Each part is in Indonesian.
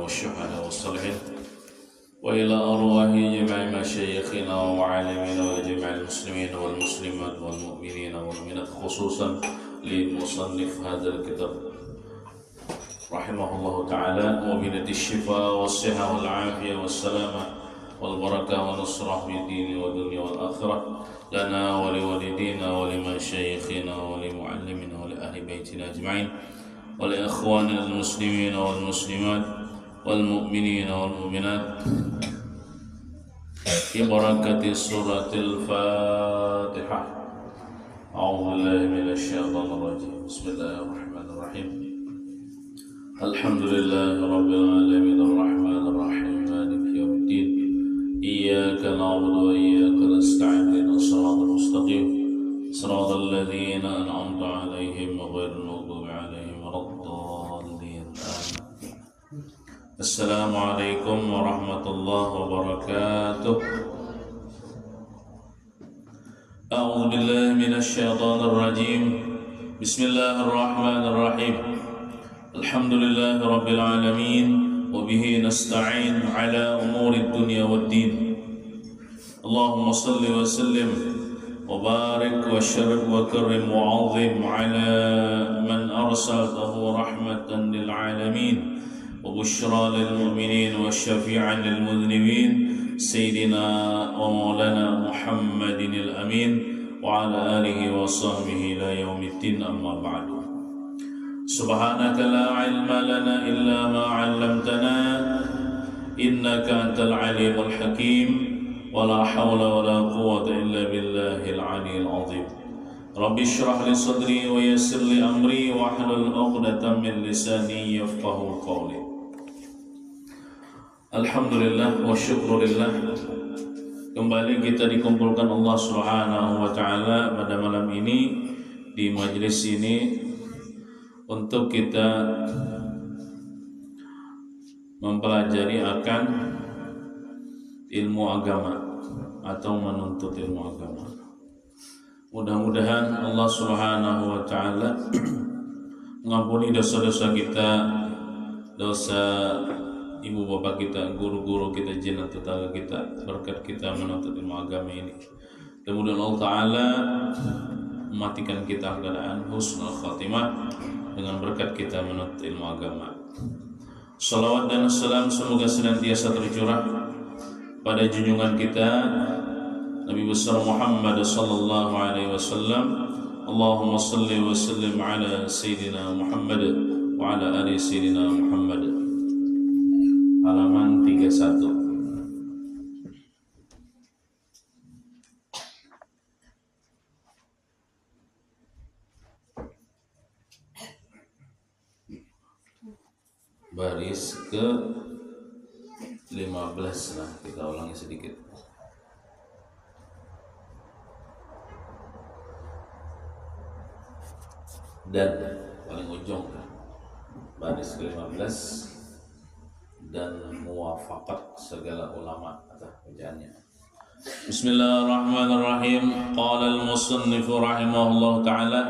والشهداء والصالحين وإلى أرواح جميع مشايخنا ومعلمينا وجميع المسلمين والمسلمات والمؤمنين والمؤمنات خصوصا لمصنف هذا الكتاب رحمه الله تعالى ومنة الشفاء والصحة والعافية والسلامة والبركة والنصرة في الدين والدنيا والآخرة لنا ولوالدينا ولمشايخنا ولمعلمنا ولأهل بيتنا أجمعين ولإخواننا المسلمين والمسلمات والمؤمنين والمؤمنات ببركة سورة الفاتحة. أعوذ بالله من الشيطان الرجيم. بسم الله الرحمن الرحيم. الحمد لله رب العالمين الرحمن الرحيم مالك يوم الدين إياك نعبد وإياك نستعين اهدنا الصراط المستقيم صراط الذين أنعمت عليهم غير المغضوب عليهم ولا الضالين آمين. السلام عليكم ورحمة الله وبركاته. أعوذ بالله من الشيطان الرجيم. بسم الله الرحمن الرحيم. الحمد لله رب العالمين وبه نستعين على أمور الدنيا والدين. اللهم صل وسلم وبارك وشرف وكرم وعظم على من أرسلته رحمة للعالمين وبشرى للمؤمنين والشفيع للمذنبين سيدنا ومولانا محمد الأمين وعلى آله وصحبه إلى يوم الدين. أما بعد. سبحانك لا علم لنا إلا ما علمتنا إنك أنت العليم الحكيم ولا حول ولا قوة إلا بالله العلي العظيم. رب اشرح لي صدري ويسر لي أمري واحلل عقدة من لساني يفقهوا قولي. Alhamdulillah wa syukurillah. Kembali kita dikumpulkan Allah Subhanahu wa taala pada malam ini di majelis ini untuk kita mempelajari akan ilmu agama atau menuntut ilmu agama. Mudah-mudahan Allah Subhanahu wa taala mengampuni dosa-dosa kita, dosa ibu bapak kita, guru-guru kita, jinak tetangga kita, berkat kita menuntut ilmu agama ini. Kemudian Allah Ta'ala mematikan kita keadaan husnul khatimah dengan berkat kita menuntut ilmu agama. Salawat dan salam semoga senantiasa tercurah pada junjungan kita Nabi besar Muhammad sallallahu alaihi wasallam. Allahumma salli wa sallim ala Sayyidina Muhammad wa ala ali Sayyidina Muhammad. Halaman 31. Baris ke 15 lah, kita ulangi sedikit. Dan paling ujung baris ke 15 dan muwafaqat segala ulama atas bacaannya. Bismillahirrahmanirrahim. Qala al-musannif rahimahullah ta'ala,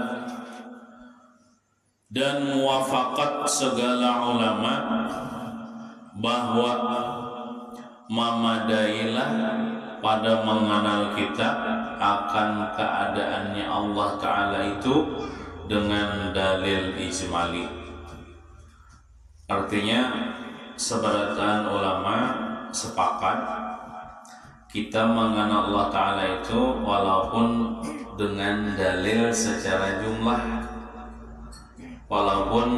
dan muwafaqat segala ulama bahwa memadailah pada mengenal kita akan keadaannya Allah Ta'ala itu dengan dalil ijmali. Artinya sebaratan ulama sepakat kita mengenal Allah Ta'ala itu walaupun dengan dalil secara jumlah, walaupun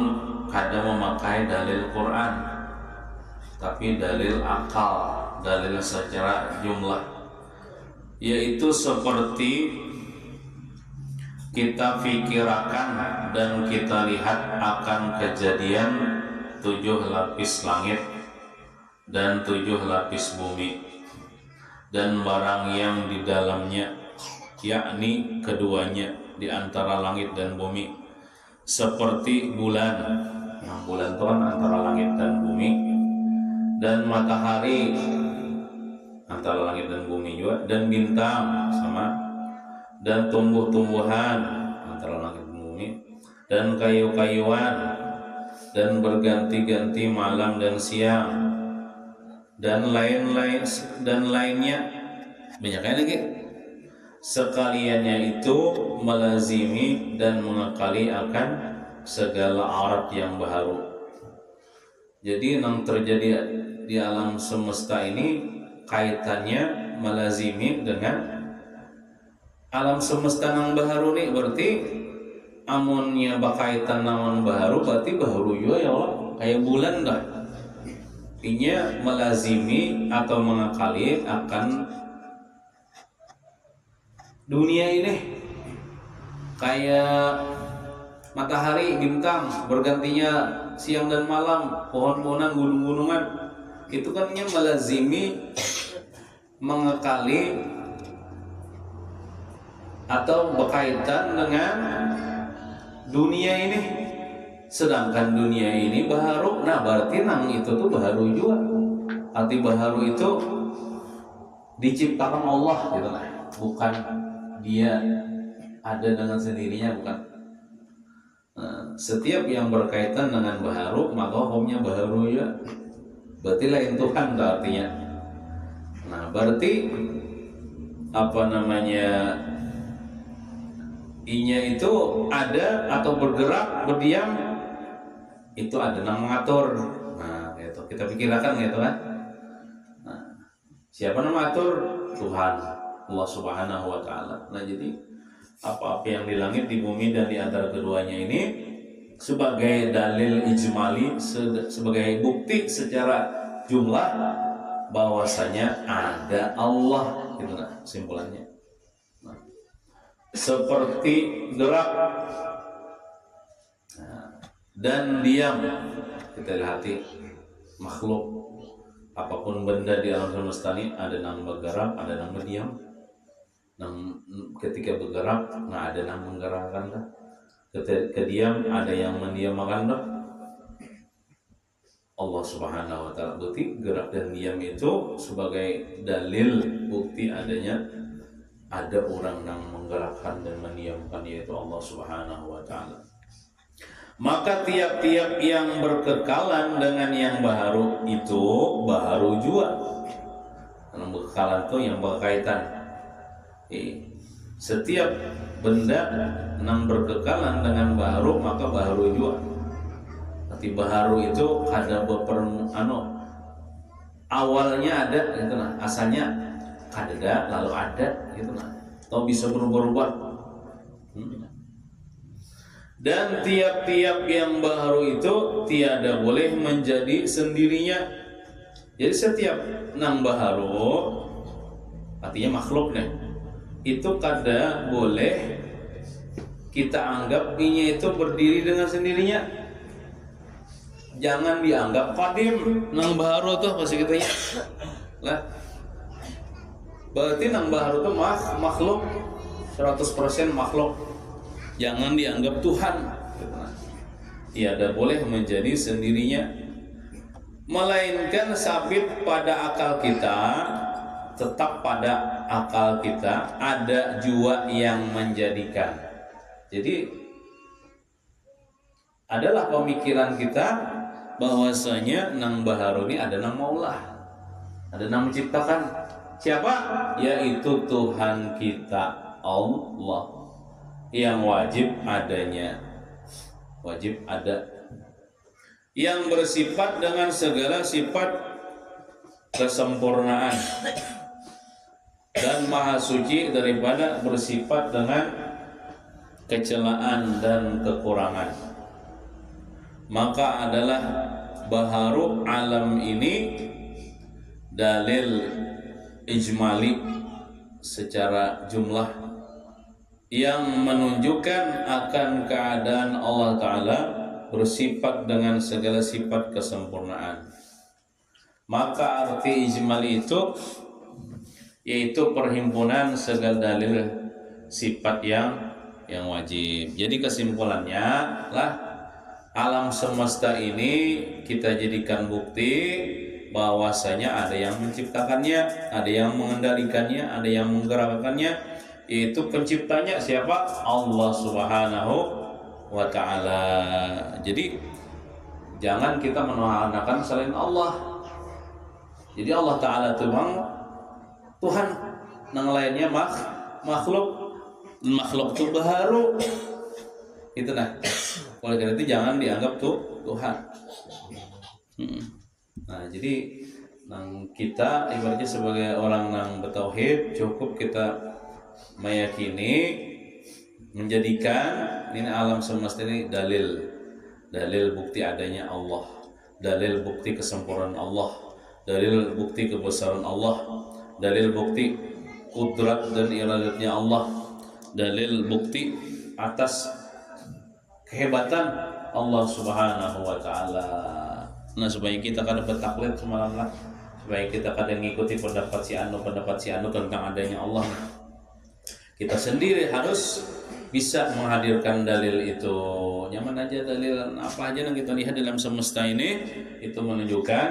kadang memakai dalil Quran, tapi dalil akal, dalil secara jumlah, yaitu seperti kita fikirkan dan kita lihat akan kejadian 7 lapis langit dan 7 lapis bumi dan barang yang di dalamnya, yakni keduanya di antara langit dan bumi, seperti bulan. Nah, bulan itu kan antara langit dan bumi, dan matahari antara langit dan bumi juga, dan bintang sama, dan tumbuh-tumbuhan antara langit dan bumi, dan kayu-kayuan dan berganti-ganti malam dan siang dan lainnya banyak lagi. Sekaliannya itu melazimi dan mengakali akan segala arat yang baharu. Jadi yang terjadi di alam semesta ini kaitannya melazimi dengan alam semesta yang baharu nih, berarti amunnya bakaitan naon baharu berarti baharu juga ya Allah, kayak bulan dah. Artinya melazimi atau mengakali akan dunia ini kayak matahari, bintang, bergantinya siang dan malam, pohon-pohonan, gunung-gunungan, itu kan melazimi, mengakali atau berkaitan dengan dunia ini. Sedangkan dunia ini baharu, nah berarti nang itu tuh baharu juga. Arti baharu itu diciptakan Allah gitu lah, bukan dia ada dengan sendirinya, bukan. Setiap yang berkaitan dengan baharu maka hukumnya baharu ya, berarti lain Tuhan artinya. Nah berarti apa namanya, inya itu ada atau bergerak, berdiam, itu ada yang mengatur. Nah gitu kita pikirkan gitu kan. Nah, siapa yang mengatur? Tuhan, Allah Subhanahu wa Ta'ala. Nah jadi apa-apa yang di langit, di bumi, dan di antara keduanya ini sebagai dalil ijmali, sebagai bukti secara jumlah bahwasanya ada Allah, gitu nah kesimpulannya. Nah, seperti gerak dan diam, kita lihati makhluk apapun benda di alam semesta ini ada yang bergerak, ada yang berdiam. Ketika bergerak, nah ada yang menggerakkan dah. Ketika diam, ada yang mendiamkan dah. Allah Subhanahu wa Ta'ala. Berarti gerak dan diam itu sebagai dalil bukti adanya ada orang yang menggerakkan dan mendiamkan, yaitu Allah Subhanahu wa Ta'ala. Maka tiap-tiap yang berkekalan dengan yang baharu itu baharu juga. Karena berkekalan itu yang berkaitan. Setiap benda yang berkekalan dengan baharu maka baharu juga. Arti baharu itu ada awalnya ada gitu nah, asalnya ada lalu ada gitu nah, atau bisa berubah-ubah. Dan tiap-tiap yang baharu itu tiada boleh menjadi sendirinya. Jadi setiap nang baharu artinya makhluk nih, itu kada boleh kita anggap inya itu berdiri dengan sendirinya. Jangan dianggap qadim nang baharu tuh masih kitanya lah. Berarti nang baharu tuh makhluk 100% makhluk. Jangan dianggap Tuhan. Tiada boleh menjadi sendirinya, melainkan sabit pada akal kita. Tetap pada akal kita ada jua yang menjadikan. Jadi adalah pemikiran kita bahwasanya nang baharu ini ada nang maulah, ada nang menciptakan. Siapa? Yaitu Tuhan kita Allah yang wajib adanya, wajib ada, yang bersifat dengan segala sifat kesempurnaan dan maha suci daripada bersifat dengan kecelaan dan kekurangan. Maka adalah baharu alam ini dalil ijmali secara jumlah yang menunjukkan akan keadaan Allah Ta'ala bersifat dengan segala sifat kesempurnaan. Maka arti ijmali itu yaitu perhimpunan segala dalil sifat yang wajib. Jadi kesimpulannya lah, alam semesta ini kita jadikan bukti bahwasanya ada yang menciptakannya, ada yang mengendalikannya, ada yang menggerakkannya. Itu penciptanya siapa? Allah Subhanahu wa Ta'ala. Jadi Jangan kita menahan selain Allah. Jadi Allah Ta'ala itu bang Tuhan, yang lainnya makhluk itu baharu. Itu nah. Oleh karena itu jangan dianggap Tuhan. Nah, jadi kita ibaratnya sebagai orang yang bertauhid cukup kita meyakini, menjadikan ini alam semesta ini dalil bukti adanya Allah, dalil bukti kesempurnaan Allah, dalil bukti kebesaran Allah, dalil bukti kudrat dan iradatnya Allah, dalil bukti atas kehebatan Allah Subhanahu wa Ta'ala. Nah, supaya kita kada bertaklid semalam lah, supaya kita kada ngikuti pendapat si anu tentang adanya Allah. Kita sendiri harus bisa menghadirkan dalil itu. Nyaman aja dalil apa aja yang kita lihat dalam semesta ini itu menunjukkan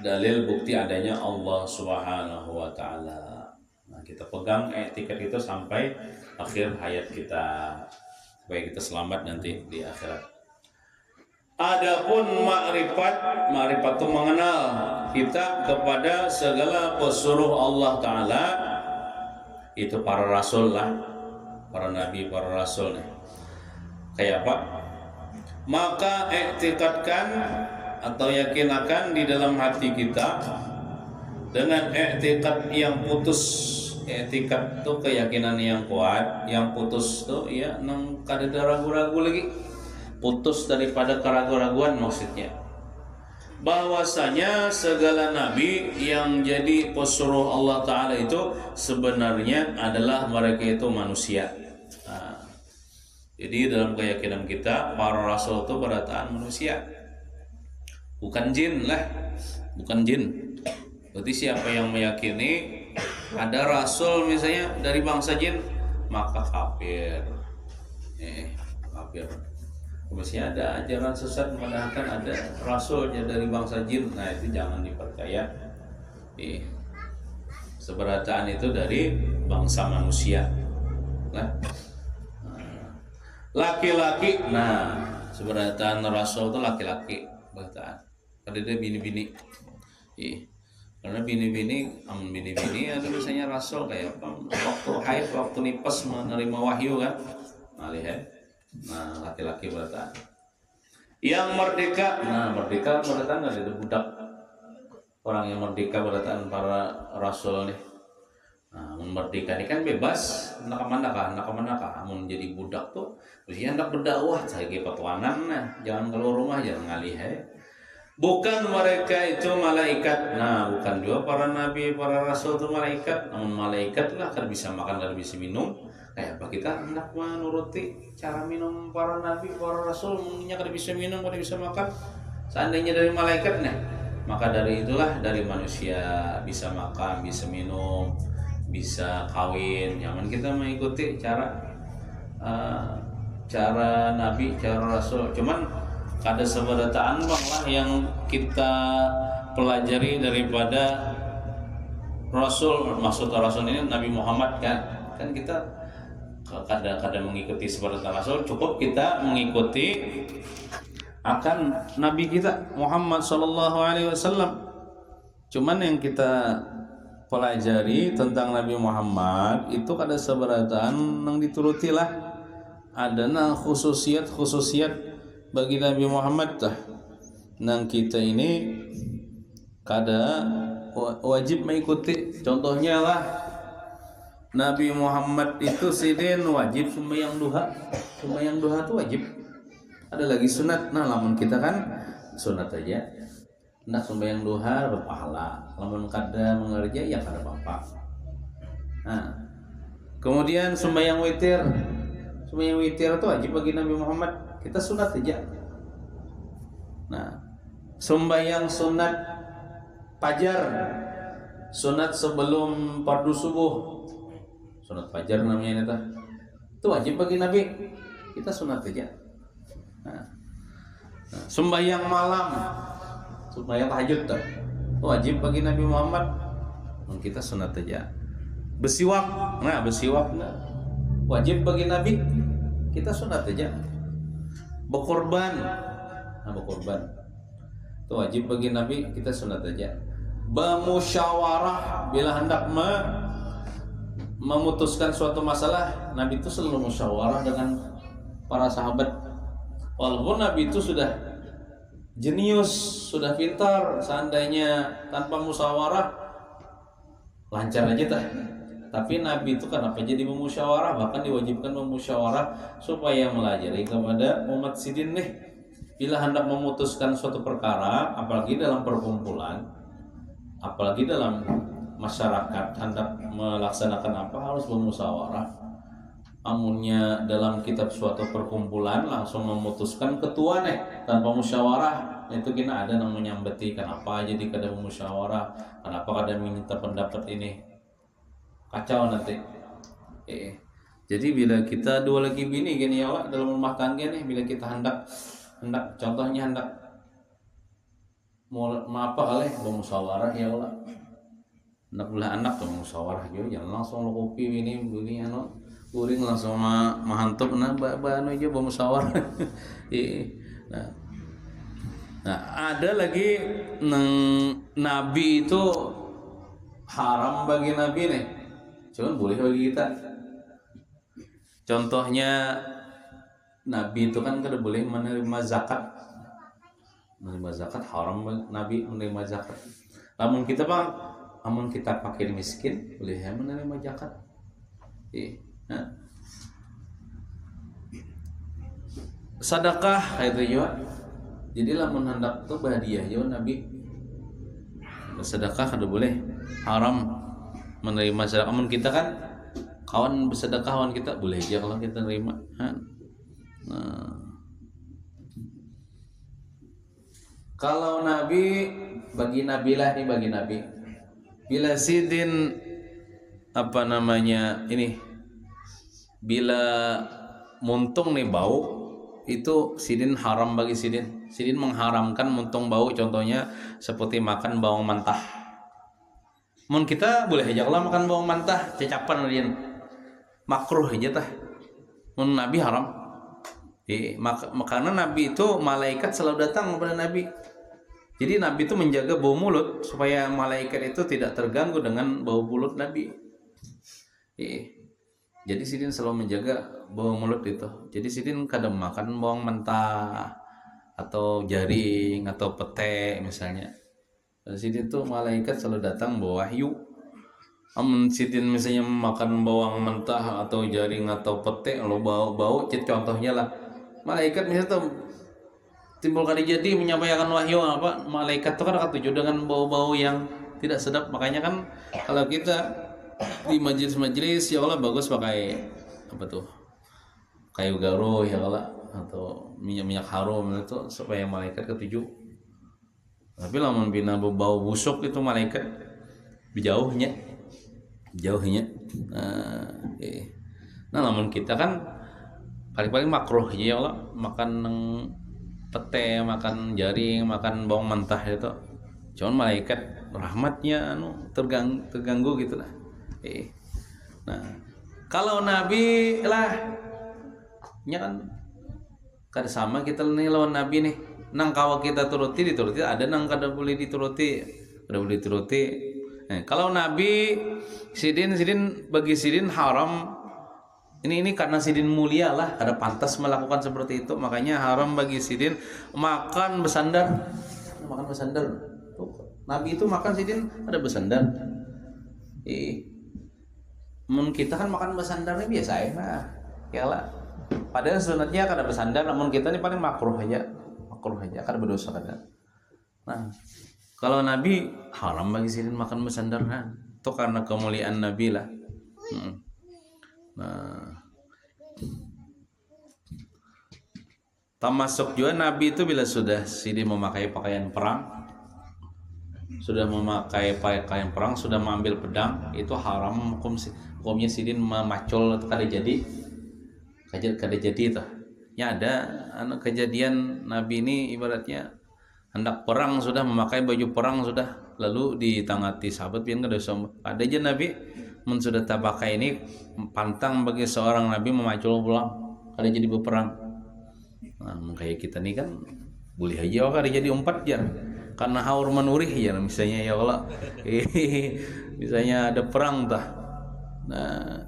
dalil bukti adanya Allah Subhanahu wa Ta'ala. Nah, kita pegang etiket itu sampai akhir hayat kita, supaya kita selamat nanti di akhirat. Adapun makrifat itu mengenal kita kepada segala pesuruh Allah Ta'ala, itu para rasul lah, para nabi, para rasul nih. Kayak apa? Maka i'tiqadkan atau yakinkan di dalam hati kita dengan i'tiqad yang putus. I'tiqad itu keyakinan yang kuat, yang putus tuh ya nang kada ragu-ragu lagi. Putus daripada keraguan-raguan maksudnya. Bahwasanya segala nabi yang jadi pesuruh Allah Ta'ala itu sebenarnya adalah mereka itu manusia. Nah, jadi dalam keyakinan kita para rasul itu berataan manusia, bukan jin lah, bukan jin. Berarti siapa yang meyakini ada rasul misalnya dari bangsa jin, maka kafir. Kafir. Mestinya ada ajaran sesat mengatakan ada rasulnya dari bangsa jin. Nah, itu jangan dipercaya. Seberataan itu dari bangsa manusia. Laki-laki. Nah, seberataan rasul itu laki-laki. Berataan. Ada dia bini-bini. Karena bini-bini ada misalnya rasul kayak apa? Waktu haid, waktu nipes menerima wahyu kan. Nah, lihat. Nah, laki-laki berataan. Yang merdeka, merdeka berataan nggak ada budak. Orang yang merdeka berataan para rasul nih. Nah, merdeka ini kan bebas, nak mana kah? Amun jadi budak tuh, usia hendak berdakwah, saya petuanan, nah, jangan keluar rumah, jangan ngalih. Bukan mereka itu malaikat. Nah, bukan juga para nabi, para rasul itu malaikat. Namun malaikat lah kan bisa makan, kan bisa minum. Kayak apa kita hendak menuruti cara minum para nabi, para rasul, mungkinnya kada bisa minum, kada bisa makan. Seandainya dari malaikat nih, maka dari itulah dari manusia bisa makan, bisa minum, bisa kawin. Nyaman kita mengikuti cara nabi, cara rasul. Cuman kada seberataan lah yang kita pelajari daripada rasul. Maksud rasul ini Nabi Muhammad kan kita kadang mengikuti seperti rasul, cukup kita mengikuti akan nabi kita Muhammad sallallahu alaihi wasallam. Cuman yang kita pelajari tentang Nabi Muhammad itu kada seberataan yang dituruti lah. Ada khususiat bagi Nabi Muhammad dah. Nang kita ini kada wajib mengikuti. Contohnya lah Nabi Muhammad itu sidin wajib sembahyang duha. Sembahyang duha itu wajib. Ada lagi sunat. Nah, lamun kita kan sunat aja. Nah, sembahyang duha berpahala. Lamun kada mengerja ya kada apa-apa. Nah, kemudian sembahyang witir. Sembahyang witir itu wajib bagi Nabi Muhammad. Kita sunat aja. Nah, sembahyang sunat fajar. Sunat sebelum fardu subuh. Sunat fajar namanya ini itu wajib bagi Nabi. Kita sunat aja. Nah, sembahyang malam, sembahyang tahajud itu wajib bagi Nabi Muhammad. Kita sunat aja. Bersiwak, bersiwak wajib bagi Nabi. Kita sunat aja. Berkorban, kurban. Itu wajib bagi Nabi, kita sunat aja. Bermusyawarah bila hendak memutuskan suatu masalah, Nabi itu selalu musyawarah dengan para sahabat. Walaupun Nabi itu sudah jenius, sudah pintar, seandainya tanpa musyawarah lancar aja tah. Tapi Nabi itu kenapa jadi memusyawarah, bahkan diwajibkan memusyawarah supaya melajari kepada umat sidin nih. Bila hendak memutuskan suatu perkara, apalagi dalam perkumpulan, apalagi dalam masyarakat, hendak melaksanakan apa harus bermusyawarah. Amunnya dalam kitab suatu perkumpulan langsung memutuskan ketua nih tanpa musyawarah, itu kena ada namanya nyambeti. Kenapa jadi kada musyawarah, kenapa kada minta pendapat ini, kacau nanti. Jadi bila kita dua lagi bini gini ya dalam rumah tangga nih, bila kita hendak contohnya hendak mau apa kali bermusyawarah ya Allah, hendak belah anak bermusyawarah gitu, jangan langsung lo kopi ini kuring langsung mahantup banu aja bermusyawarah. Nah ada lagi Nabi itu haram bagi Nabi nih, cuman boleh bagi kita. Contohnya Nabi itu kan kada boleh menerima zakat. Menerima zakat haram bagi Nabi menerima zakat. Namun kita fakir miskin boleh ya menerima zakat. Sedekah kayak itu juga. Jadi lamun hendak tuh berhadiah ya Nabi. Sedekah kada boleh, haram menerima sedekah. Namun kita kan kawan bersedekah kawan kita boleh aja kalau kita terima. Kalau Nabi bagi Nabi bila sidin apa namanya ini, bila muntung nih bau itu sidin haram bagi sidin. Sidin mengharamkan muntung bau, contohnya seperti makan bawang mentah. Mun kita boleh aja kalau makan bawang mentah cecapan rian makruh aja tah. Mun Nabi haram. Karena Nabi itu malaikat selalu datang kepada Nabi. Jadi Nabi itu menjaga bau mulut supaya malaikat itu tidak terganggu dengan bau mulut Nabi. Jadi sidin selalu menjaga bau mulut itu. Jadi sidin kadang makan bawang mentah atau jaring atau pete misalnya. Sidin tuh malaikat selalu datang bawa wahyu. Amun sidin misalnya makan bawang mentah atau jaring atau pete, lo bau contohnya lah. Malaikat misalnya tuh timbul kali jadi menyampaikan wahyu apa, malaikat tuh kan ketujuh dengan bau-bau yang tidak sedap. Makanya kan kalau kita di majelis ya Allah bagus pakai apa tuh kayu garuh ya Allah atau minyak harum itu supaya malaikat ketujuh. Tapi lamun bina bau busuk itu malaikat jauhnya. Nah lamun kita kan paling makruh ya Allah makan pete, makan jaring, makan bawang mentah itu. Cuman malaikat rahmatnya terganggu gitu lah. Nah, kalau Nabi lah nya kan kada sama kita nih lawan Nabi nih. Nang kawa kita dituruti, ada nang kada boleh dituruti. Kalau Nabi sidin bagi sidin haram. Ini karena sidin mulia lah, ada pantas melakukan seperti itu, makanya haram bagi sidin makan bersandar. Tuh, Nabi itu makan sidin ada bersandar. Kita kan makan bersandarnya biasa ya lah. Padahal sunatnya kada bersandar, namun kita ini paling makruh aja kada berdosa kada. Nah, kalau Nabi haram bagi sidin makan bersandar, itu karena kemuliaan Nabi lah. Nah, termasuk juga Nabi itu bila sudah sidin memakai pakaian perang, sudah mengambil pedang, itu haram hukumnya sidin memacul atau kada jadi itu. Ya ada kejadian Nabi ini ibaratnya hendak perang sudah memakai baju perang sudah, lalu ditangati sahabat pian kada ada aja Nabi mun sudah tak pakai ini pantang bagi seorang Nabi memacul pulang kada jadi berperang. Nah, kayak kita nih kan boleh aja kalau jadi 4 jam karena haur manurih ya misalnya ya Allah misalnya ada perang tah nah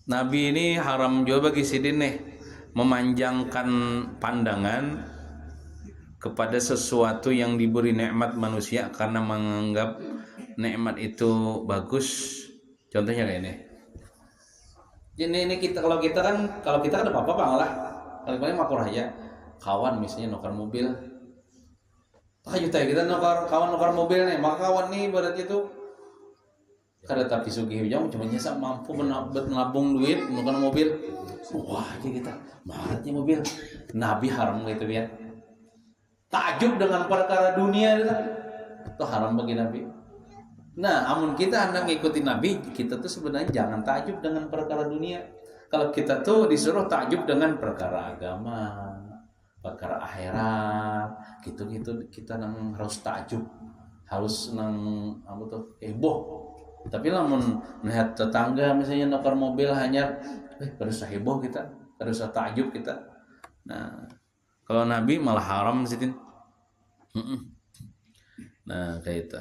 Nabi ini haram juga bagi sidin nih memanjangkan pandangan kepada sesuatu yang diberi nikmat manusia karena menganggap nikmat itu bagus. Contohnya kayak ini. Ini kita kalau kita kan ada apa-apa bang lah. Paling makur aja. Kawan misalnya nukar mobil. Tak juta kita nukar mobil nih. Maka kawan nih berarti itu kada tapi sugih jauh cuma nyesa mampu menabung duit nukar mobil. Wah aja kita mahalnya mobil. Nabi haram gitu ya. Takjub dengan perkara dunia itu haram bagi Nabi. Nah, amun kita hendak ngikutin Nabi, kita tuh sebenarnya jangan takjub dengan perkara dunia. Kalau kita tuh disuruh takjub dengan perkara agama, perkara akhirat, gitu-gitu kita harus takjub, harus apa tuh heboh. Tapi lamun melihat tetangga misalnya nukar mobil hanya, harus heboh kita, harus takjub kita. Nah, kalau Nabi malah haram sih. Nah, kayak itu.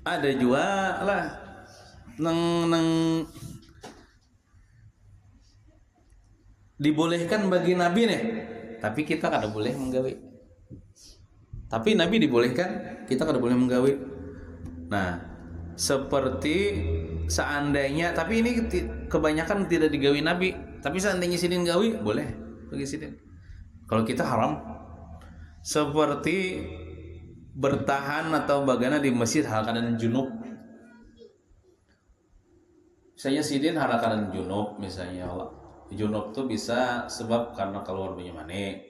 Ada juga lah nang dibolehkan bagi Nabi nih, tapi kita kada boleh menggawe. Tapi Nabi dibolehkan, kita kada boleh menggawe. Nah, seperti seandainya, tapi ini kebanyakan tidak digawe Nabi, tapi seandainya sidin gawe boleh bagi sidin. Kalau kita haram, seperti bertahan atau bagaimana di masjid hal keadaan junub. Misalnya sidin hal keadaan junub, misalnya Allah. Junub tuh bisa sebab karena keluar banyak mani,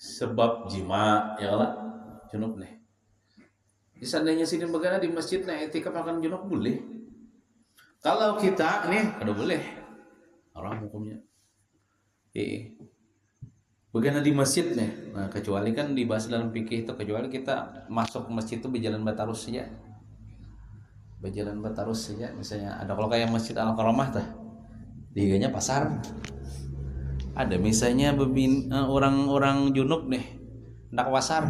sebab jima, ya Allah. Junub nih. Seandainya sidin bagaimana di masjid nah etika akan junub boleh. Kalau kita nih kada boleh. Haram hukumnya. Bagaimana di masjid nih? Nah, kecuali kan dibahas dalam fikih itu, kecuali kita masuk masjid itu berjalan batarus saja. Berjalan batarus saja. Misalnya ada kalau kayak Masjid Al-Karamah tah. Diganya pasar. Ada misalnya orang-orang junub nih hendak ke pasar.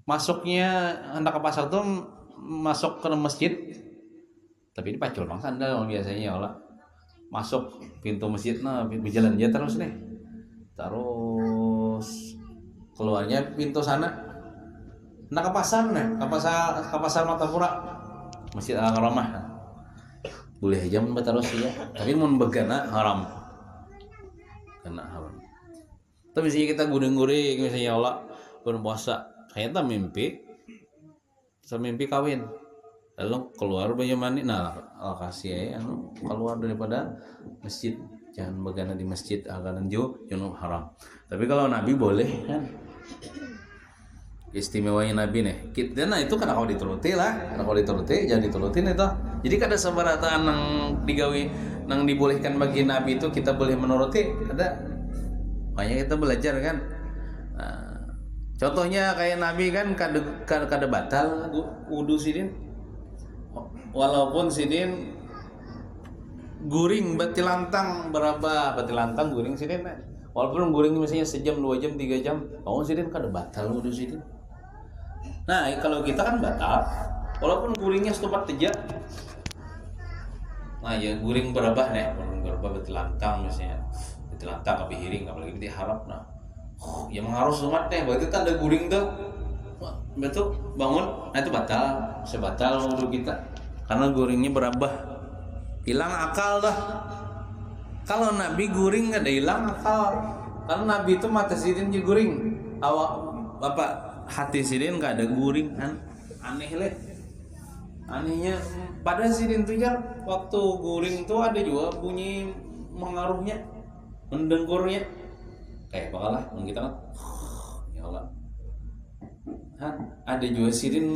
Masuknya hendak ke pasar tuh masuk ke masjid. Tapi ini pacul bang sandal biasanya ya Allah. Masuk pintu masjid nah berjalan aja terus nih. Terus keluarnya pintu sana. Hendak ke pasar nih, ke pasar Matapura. Masjid Al-Karamah. Boleh aja mun terus ya. Tapi mun begana haram. Kena haram. Tapi misalnya kita guring-guring misalnya Allah berpuasa, kayaknya mimpi kawin. Lalu keluar banyak mani, nah kasih ya, keluar daripada masjid, jangan begana di masjid akan junub haram. Tapi kalau Nabi boleh kan, istimewanya Nabi nih. Kita nah itu karena kalau dituruti lah, karena kalau dituruti jangan diturutin itu. Jadi kada sabarataan nang digawi, nang dibolehkan bagi Nabi itu kita boleh menuruti, ada. Makanya kita belajar kan. Nah, contohnya kayak Nabi kan kada batal wudu sidin. Walaupun sidin guring batilantang berapa batilantang guring sidin walaupun guring misalnya sejam 2 jam 3 jam kamu sidin kada batal wudu sidin. Nah kalau kita kan batal walaupun guringnya setempat teja. Nah ya guring berapa nih berapa batilantang misalnya batilantang tapi hiring apalagi di harap nah yang mengharus umat nih berarti tanda guring tuh betul bangun nah itu batal sebatal wudu kita. Karena guringnya berabah, hilang akal dah. Kalau Nabi guring nggak ada hilang akal. Karena Nabi itu mata sidin juga guring. Awak bapak hati sidin nggak ada guring kan? Aneh leh. Anehnya pada sidin tuh ya waktu guring tuh ada juga bunyi mengaruhnya, mendengkurnya. Kayak bakalah kita kan. Ya Allah. Ada juga sidin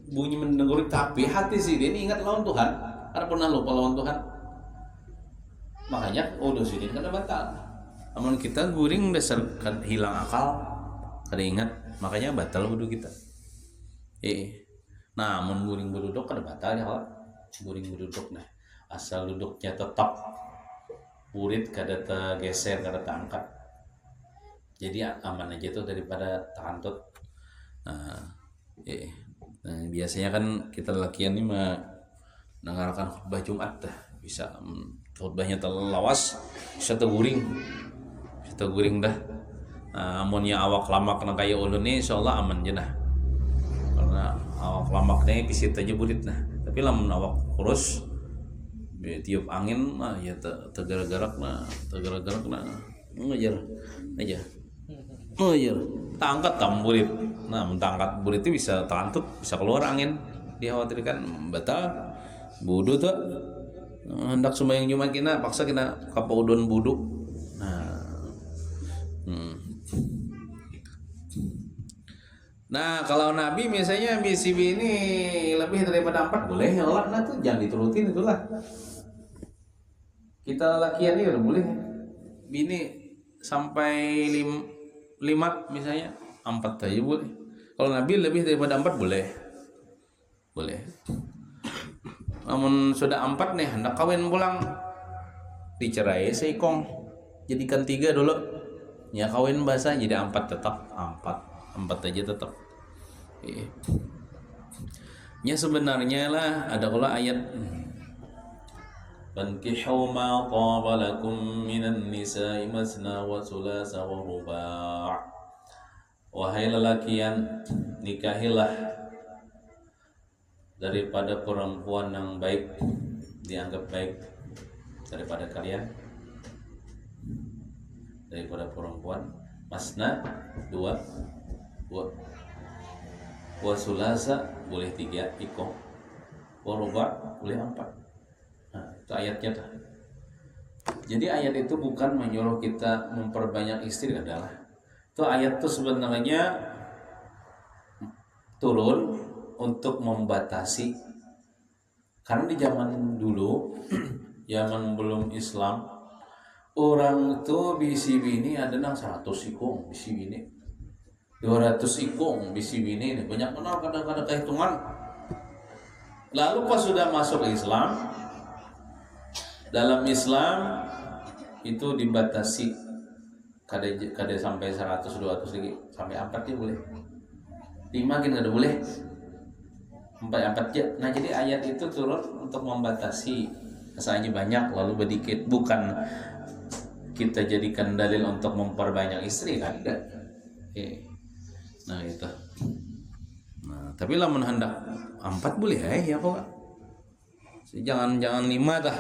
bunyi mendengur tapi hati sidin ingat lawan Tuhan karena pernah lupa lawan Tuhan makanya udah sidin kada batal. Namun kita guring dasar hilang akal, kada ingat, makanya batal wudu kita. Nah, mun guring beruduk kada batal ya kalau guring beruduk nah asal duduknya tetap burit kada tergeser kada terangkat, jadi aman aja tuh daripada takantut. Nah, nah biasanya kan kita lakian nih mendengarkan khutbah Jumat dah bisa khutbahnya terlawas bisa terguring dah. Amunnya awak lamak kena kaya ulun nih insyaallah aman je nah, karena awak lamaknya pisit aja burit nah. Tapi lamun awak kurus tiup angin mah ya tegara-garak nah ngajar aja tangkat burit. Nah mentangkat burit itu bisa tantut bisa keluar angin, dikhawatirkan batal wudu tuh. Hendak sembahyang Jumat kina paksa kina kapaudon wudu. Nah kalau Nabi misalnya BCB ini lebih daripada 4 boleh ya Allah, nah tuh jangan diturutin itulah. Kita lakian ini udah boleh bini sampai 5 misalnya 4 aja boleh. Kalau Nabi lebih daripada 4 boleh. Namun sudah 4 nih hendak kawin pulang dicerai seikong jadikan 3 dulu ya, kawin basah jadi 4 tetap 4 aja tetap. Ya sebenarnya lah ada pula ayat Fankihu ma taba lakum minan nisa'i masna wa thulatha wa ruba'. Wahai lelakian, nikahilah daripada perempuan yang baik, dianggap baik daripada kalian, daripada perempuan masna 2 wa thulatha boleh 3 ikong, wa ruba' boleh 4. Nah, itu ayatnya tuh. Jadi ayat itu bukan menyuruh kita memperbanyak istri adalah. Itu ayat tuh sebenarnya turun untuk membatasi. Karena di zaman dulu, zaman belum Islam, orang itu bisi bini ada nang 100 ikong bisi bini, 200 ikong bisi bini, banyak benar kadang-kadang kehitungan. Lalu pas sudah masuk Islam, dalam Islam itu dibatasi kada sampai 100 200 lagi, sampai 4 dia boleh. 5 kan kada boleh. 4 aja. Nah, jadi ayat itu turun untuk membatasi asalnya banyak lalu sedikit, bukan kita jadikan dalil untuk memperbanyak istri kan enggak. Nah, itu. Nah, tapi lamun hendak 4 boleh ya kok. Jangan 5 dah.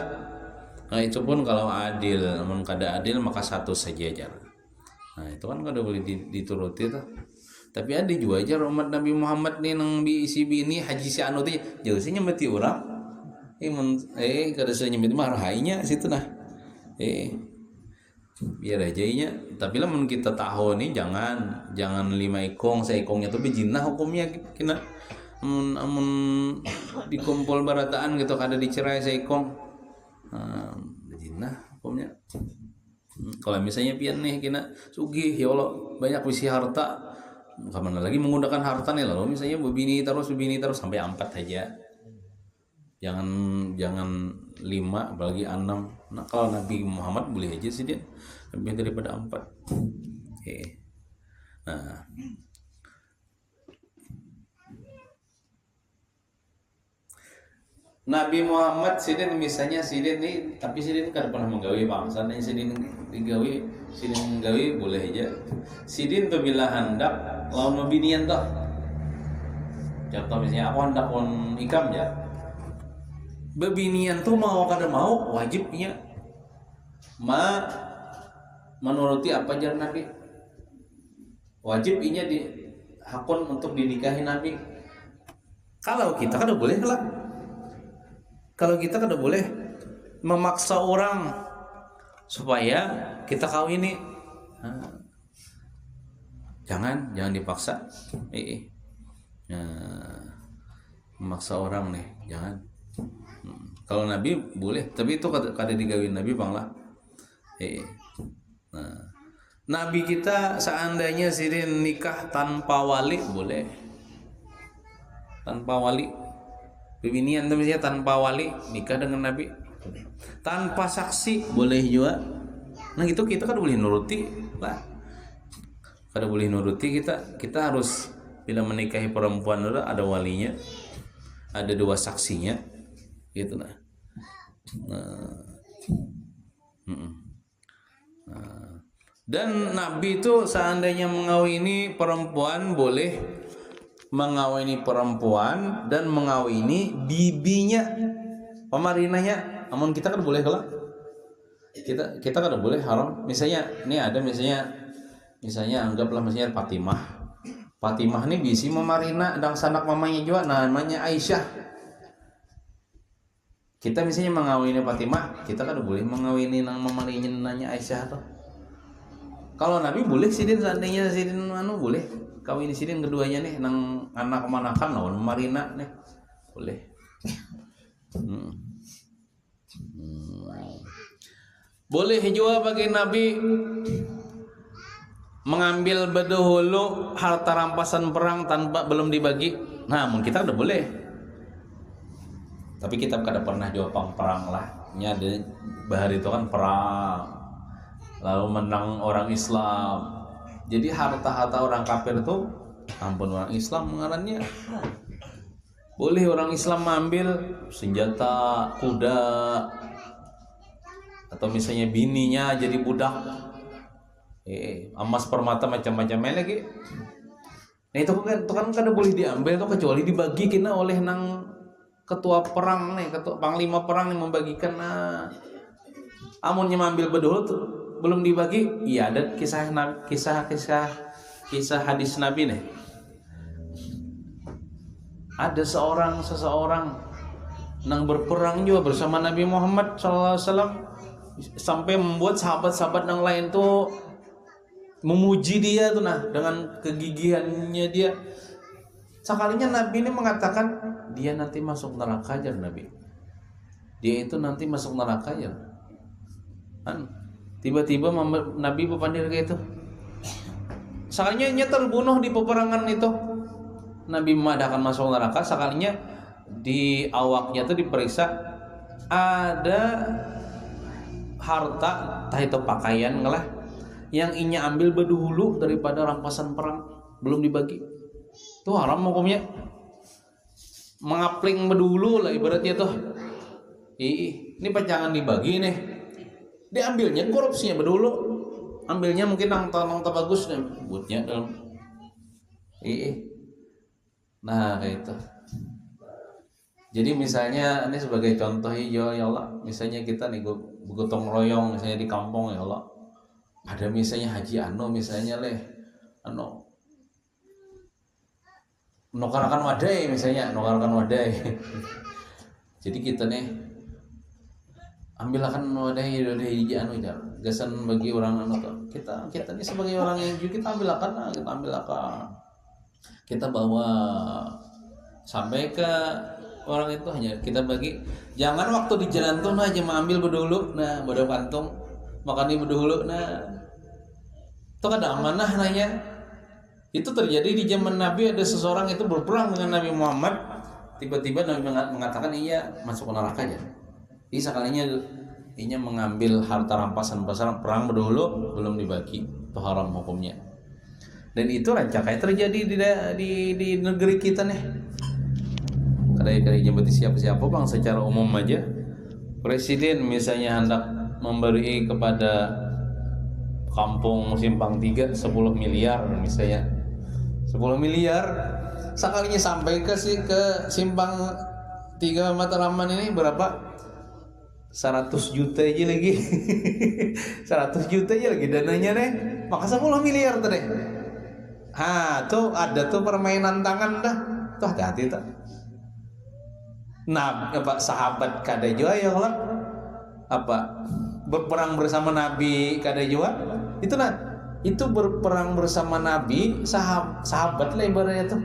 Nah itu pun kalau adil, namun kada adil maka 1 saja aja. Nah itu kan kada boleh dituruti tuh. Tapi ada juga aja umat Nabi Muhammad nih nang isi bini haji si anu teh jauh sih nyembeti orang. Kada saya nyembeti mah rahainya situ nah. Biar aja nya. Tapi lamun kita tahu nih jangan 5 ikong, seikongnya tuh jinah hukumnya kena. Amun dikumpul barataan gitu kada dicerai seikong. Jinah hukumnya. Kalau misalnya pian nih kena sugih ya Allah banyak wisi harta, kemana lagi menggunakan harta nih, lalu misalnya begini terus sampai 4 aja, jangan 5 apalagi 6. Nah kalau Nabi Muhammad boleh aja sih dia lebih daripada 4. Nah Nabi Muhammad sidin misalnya sidin nih, tapi sidin kan pernah menggawi bangsa nih, sidin menggawi boleh aja. Sidin tuh bila hendak lawan mabinian tuh. Contoh misalnya aku hendak on ikam ya. Bebinian tuh mau kada mau wajibnya menuruti apa jar Nabi. Wajib inya di hakun untuk dinikahi Nabi. Kalau kita kada boleh lah. Kalau kita kada boleh memaksa orang supaya kita kawin nih. Jangan dipaksa. Memaksa orang nih, jangan. Kalau Nabi boleh, tapi itu kada digawin Nabi bang lah. Nah, Nabi kita seandainya sidin nikah tanpa wali boleh. Tanpa wali. Bibinian itu misalnya tanpa wali nikah dengan Nabi. Tanpa saksi boleh juga. Nah itu kita kan boleh nuruti lah. Kada boleh nuruti kita harus bila menikahi perempuan itu ada walinya, ada 2 saksinya, gitu nah. Dan Nabi itu seandainya mengawini perempuan boleh mengawini perempuan dan mengawini bibinya, pemarinahnya. Namun kita kan boleh kalau kita kan boleh haram. Misalnya ini ada misalnya anggaplah misalnya Fatimah ini bisi memarina dan sanak mamanya juga namanya Aisyah. Kita misalnya mengawini Fatimah, kita kan boleh mengawini nang mamarinya nanya Aisyah tuh. Kalau Nabi boleh sidin seandainya sidin boleh kawin sidin keduanya nih nang anak manakan lawan marina nih boleh. Boleh juga bagi Nabi mengambil bedahulu harta rampasan perang tanpa belum dibagi. Nah, mungkin kita udah boleh. Tapi kita kada pernah jawab perang lah. Nya ada bahar itu kan perang. Lalu menang orang Islam. Jadi harta-harta orang kafir itu ampun orang Islam mengarannya. Boleh orang Islam mengambil senjata, kuda, atau misalnya bininya jadi budak. Emas permata macam-macam lagi. Nah itu kan kada boleh diambil tuh kecuali dibagi kena oleh nang ketua perang nih, ketua panglima perang yang membagikan. Nah, amunnya mengambil bedul tuh belum dibagi. Iya ada kisah hadis Nabi nih. Ada seseorang nang berperang juga bersama Nabi Muhammad SAW sampai membuat sahabat-sahabat yang lain tuh memuji dia tuh nah dengan kegigihannya dia. Sekalinya Nabi ini mengatakan dia nanti masuk neraka aja Nabi. Dia itu nanti masuk neraka aja. Kan tiba-tiba Nabi berpandir kayak itu. Sekalinya dia terbunuh di peperangan itu. Nabi mengadakan masuk neraka. Sekalinya di awaknya itu diperiksa ada harta, entah itu pakaian lah yang inya ambil berdahulu daripada rampasan perang belum dibagi. Itu haram hukumnya. Mengapling berdahulu lah ibaratnya tuh. Ini jangan dibagi nih. Diambilnya korupsinya berdahulu. Ambilnya mungkin nang bagus nih buatnya dalam. Nah kayak itu. Jadi misalnya ini sebagai contoh ya Allah, misalnya kita nih gotong royong misalnya di kampung ya Allah. Ada misalnya Haji misalnya nukarakan wadai misalnya, Jadi kita nih ambilkan wadai dari Haji gasan bagi orang kita nih sebagai orang yang juga kita ambilkan. Kita bawa sampai ke orang itu hanya kita bagi. Jangan waktu di jalan tuh aja mengambil berdulu, nah bodoh kantung makan ini berdulu, nah itu kada amanah nanya. Itu terjadi di zaman Nabi, ada seseorang itu berperang dengan Nabi Muhammad, tiba-tiba Nabi mengatakan iya masuk neraka aja. Jadi sekalinya inya mengambil harta rampasan perang berdulu belum dibagi, itu haram hukumnya. Dan itu rancakai terjadi di negeri kita nih. Kadang-kadang nyebut siapa-siapa bang secara umum aja. Presiden misalnya hendak memberi kepada kampung Simpang 3 10 miliar misalnya. 10 miliar sekalinya sampai ke Simpang 3 Mataraman ini berapa? 100 juta aja lagi. 100 juta aja lagi dananya nih. Maka 10 miliar tuh deh. Tuh ada tuh permainan tangan dah. Tuh hati-hati tuh. Nah, sahabat kada jua ya Allah. Berperang bersama Nabi kada jua. Itu berperang bersama Nabi, sahabat lah ibaratnya tuh.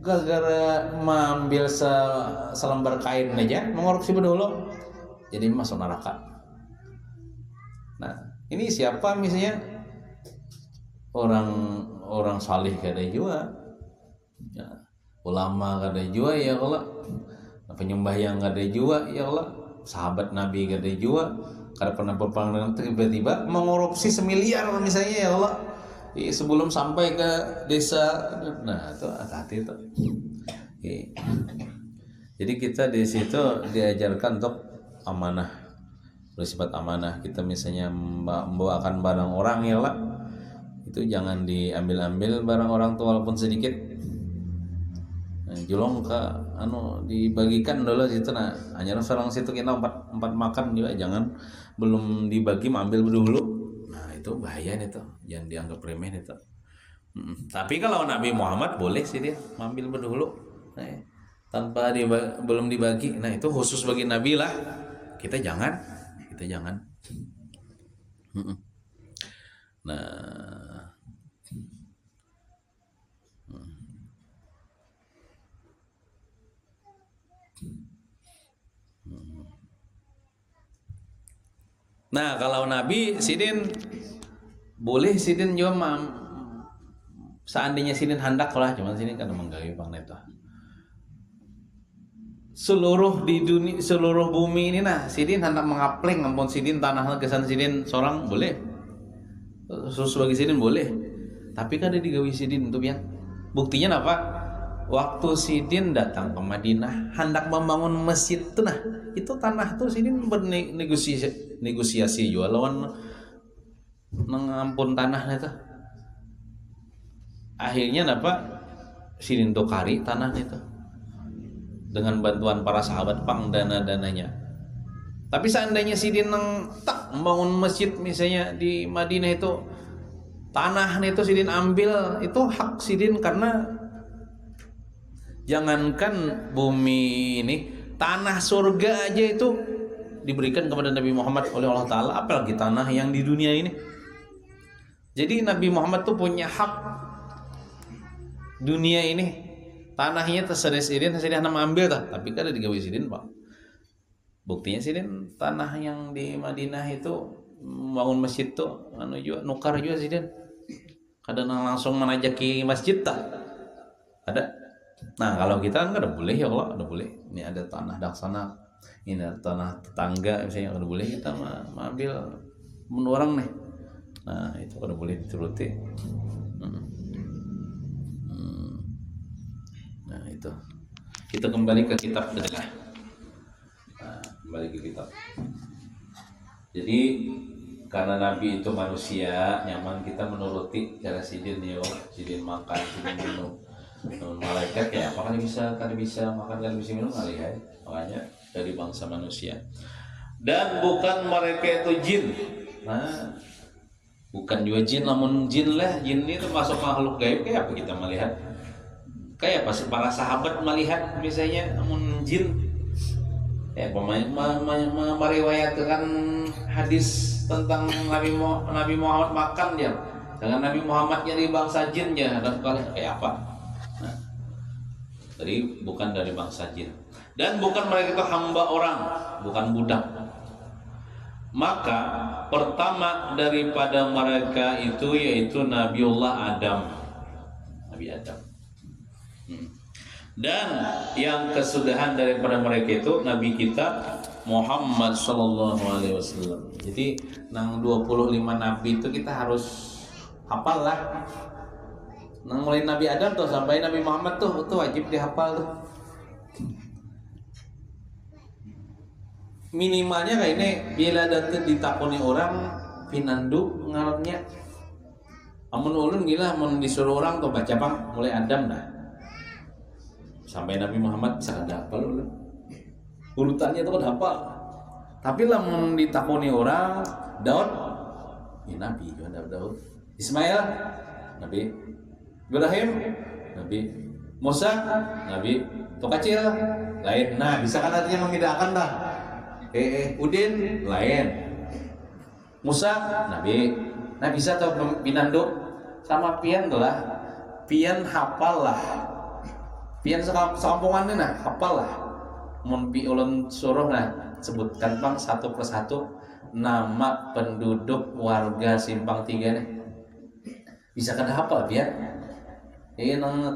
Gara-gara mengambil selembar kain aja, mengorupsi berdulu. Jadi masuk neraka. Nah, ini siapa misalnya orang salih kada jua, ya, ulama kada jua ya Allah, penyembah yang kada jua ya Allah, sahabat Nabi kada jua, kada pernah berperang tiba-tiba mengorupsi semiliar misalnya ya Allah, sebelum sampai ke desa. Nah itu hati-hati tuh. Jadi kita di situ diajarkan untuk amanah, bersifat amanah. Kita misalnya membawakan barang orang ya Allah, itu jangan diambil-ambil barang orang tua walaupun sedikit. Nah, julong ke dibagikan dulu situ. Nah hanya seorang situ kita empat makan juga, jangan belum dibagi ambil dulu. Nah itu bahaya nih tuh, jangan dianggap remeh nih tuh. Tapi kalau Nabi Muhammad boleh sih dia ambil dulu. Nah, tanpa belum dibagi. Nah itu khusus bagi Nabi lah. Kita jangan. Nah kalau Nabi sidin boleh, sidin juga seandainya sidin hendak lah, cuman sidin kan menggawe pangneta. Seluruh di dunia, seluruh bumi ini nah sidin hendak mengapleng ampun sidin tanah kesan sidin seorang boleh, khusus bagi sidin boleh. Tapi kan ada digawe sidin untuk yang buktinya apa? Waktu sidin datang ke Madinah hendak membangun masjid tuh, nah itu tanah tuh sidin bernegosiasi jual lawan mengampun tanahnya tuh. Akhirnya apa? Sidin tukari tanahnya itu dengan bantuan para sahabat pang dana-dananya. Tapi seandainya sidin tak membangun masjid misalnya di Madinah itu, tanahnya itu sidin ambil, itu hak sidin. Karena jangankan bumi ini, tanah surga aja itu diberikan kepada Nabi Muhammad oleh Allah Ta'ala, apalagi tanah yang di dunia ini. Jadi Nabi Muhammad tuh punya hak dunia ini, tanahnya tersedia sidin nama ambil tak, tapi kan ada digawe sidin pak. Buktinya sidin tanah yang di Madinah itu bangun masjid tuh juga nukar juga sidin. Kadang langsung menajaki masjid tak ada. Nah kalau kita kan ada boleh ya Allah, ada boleh. Ini ada tanah daksana, ini ada tanah tetangga misalnya, ada boleh kita mengambil orang nih. Nah itu ada boleh dituruti. Nah itu kita kembali ke kitab saja. Nah, kembali ke kitab. Jadi karena Nabi itu manusia, nyaman kita menuruti cara sidin ya, sidin makan, sidin minum. Malaikat ya apa kan bisa makan, kan bisa minum kali ya. Makanya dari bangsa manusia. Dan bukan mereka itu jin. Nah, bukan juga jin, namun jin lah. Jin ini termasuk makhluk gaib. Kayak apa kita melihat? Kayak pas para sahabat melihat misalnya namun jin, ya meriwayatkan hadis tentang Nabi Muhammad makan dia dengan Nabi Muhammad dari bangsa jin ya, dan kayak apa? Nah, jadi bukan dari bangsa jin, dan bukan mereka itu hamba orang, bukan budak. Maka pertama daripada mereka itu yaitu Nabiullah Adam, Nabi Adam. Dan yang kesudahan daripada mereka itu Nabi kita Muhammad sallallahu alaihi wasallam. Jadi nang 25 nabi itu kita harus hafal lah. Nang mulai Nabi Adam tuh sampai Nabi Muhammad tuh itu wajib dihafal tuh. Minimalnya kayak ini, bila ditakoni orang pinandu ngalamnya. Amun ulun gila mun disuruh orang tuh baca bang mulai Adam dah. Sampai Nabi Muhammad bisa ada apa lu? Urutannya itu kan apa? Tapi lah ditakoni orang, Daud, ya Nabi juga Daud. Ismail, Nabi. Ibrahim, Nabi. Musa, Nabi. Tok kecil, lain. Nah, bisa kan artinya membedakan dah. Udin, lain. Musa, Nabi. Nah, bisa tuh pinando sama pian tuh lah. Pian hafal lah. Pian sekampungan nah hafal lah. Mun pi ulun suruh nah sebutkan bang satu persatu nama penduduk warga Simpang 3 nih? Bisa kada hafal pian?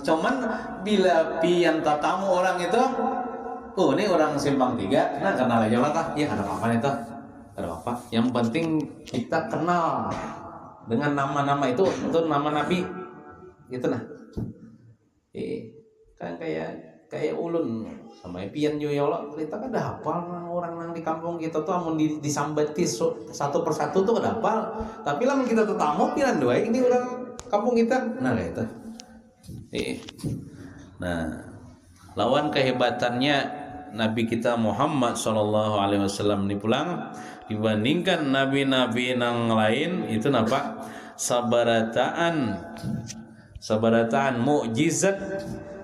Cuman bila pian tatamu orang itu, oh ini orang Simpang 3, nah kenal aja lah kah? Ya ada apa itu? Ada apa? Yang penting kita kenal dengan nama-nama itu nama Nabi, gitu nah. Kan kayak ulun sama pian yo ya Allah, kita kan ada hafal orang nang di kampung kita tuh amun disambati satu persatu tuh kada hafal. Tapi lamun kita tetamu pian doa ini orang kampung kita. Nah kayak itu. Nah, lawan kehebatannya Nabi kita Muhammad SAW ini pulang dibandingkan nabi-nabi nang lain itu napa? Sabarataan mukjizat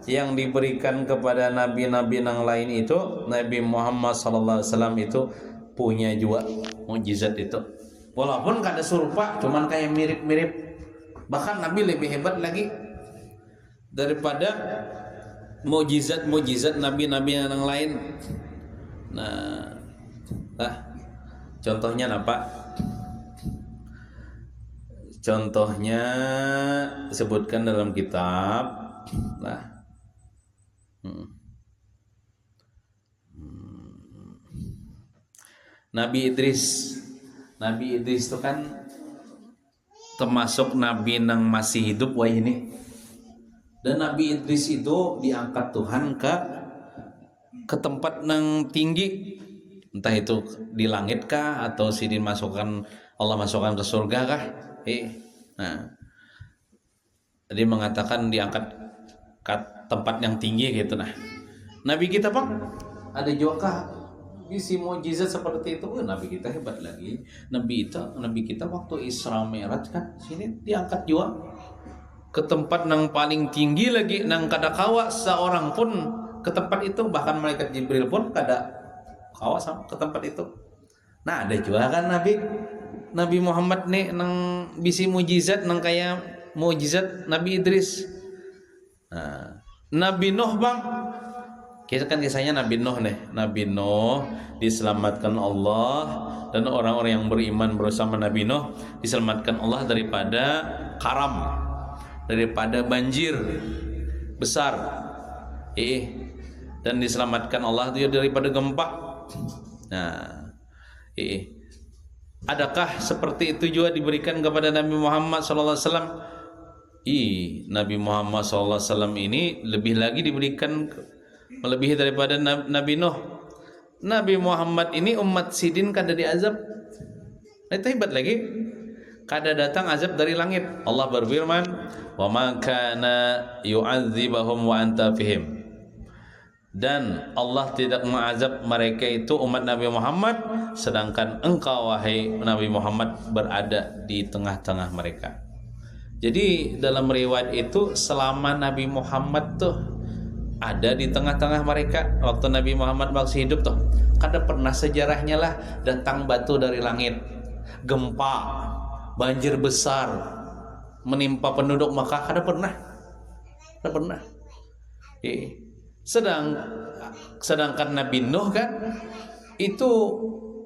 yang diberikan kepada nabi-nabi yang lain itu, Nabi Muhammad SAW itu punya juga mukjizat itu. Walaupun kada serupa, cuman kayak mirip-mirip. Bahkan Nabi lebih hebat lagi daripada mukjizat nabi-nabi yang lain. Nah, contohnya apa? Contohnya disebutkan dalam kitab. Nah, Nabi Idris itu kan termasuk nabi yang masih hidup wah ini. Dan Nabi Idris itu diangkat Tuhan ke tempat yang tinggi, entah itu di langit kah atau Allah masukkan ke surga kah? Nah, jadi mengatakan diangkat ke tempat yang tinggi gitu nah. Nabi kita Pak ada juga isi mukjizat seperti itu. Nabi kita hebat lagi. Nabi kita waktu Isra Mi'raj kan sini diangkat juga ke tempat yang paling tinggi lagi, nang kada kawa seorang pun ke tempat itu, bahkan malaikat Jibril pun kada kawa ke tempat itu. Nah, ada juga kan Nabi Muhammad nih nang bisi mukjizat nang kayak mukjizat Nabi Idris. Nah, Nabi Nuh Bang, kisahnya Nabi Nuh nih. Nabi Nuh diselamatkan Allah, dan orang-orang yang beriman bersama Nabi Nuh diselamatkan Allah daripada karam, daripada banjir besar, dan diselamatkan Allah daripada gempa. Nah, adakah seperti itu juga diberikan kepada Nabi Muhammad SAW? Nabi Muhammad SAW ini lebih lagi diberikan melebihi daripada Nabi Nuh. Nabi Muhammad ini umat sidin kada diazab. Itu hebat lagi. Kada datang azab dari langit. Allah berfirman, "Wa ma kana yu'adzibahum wa anta fihim." Dan Allah tidak mengazab mereka itu umat Nabi Muhammad sedangkan engkau wahai Nabi Muhammad berada di tengah-tengah mereka. Jadi dalam riwayat itu selama Nabi Muhammad tuh ada di tengah-tengah mereka waktu Nabi Muhammad masih hidup tuh, kada pernah sejarahnya lah datang batu dari langit, gempa, banjir besar menimpa penduduk Makkah, kada pernah. Sedangkan Nabi Nuh kan itu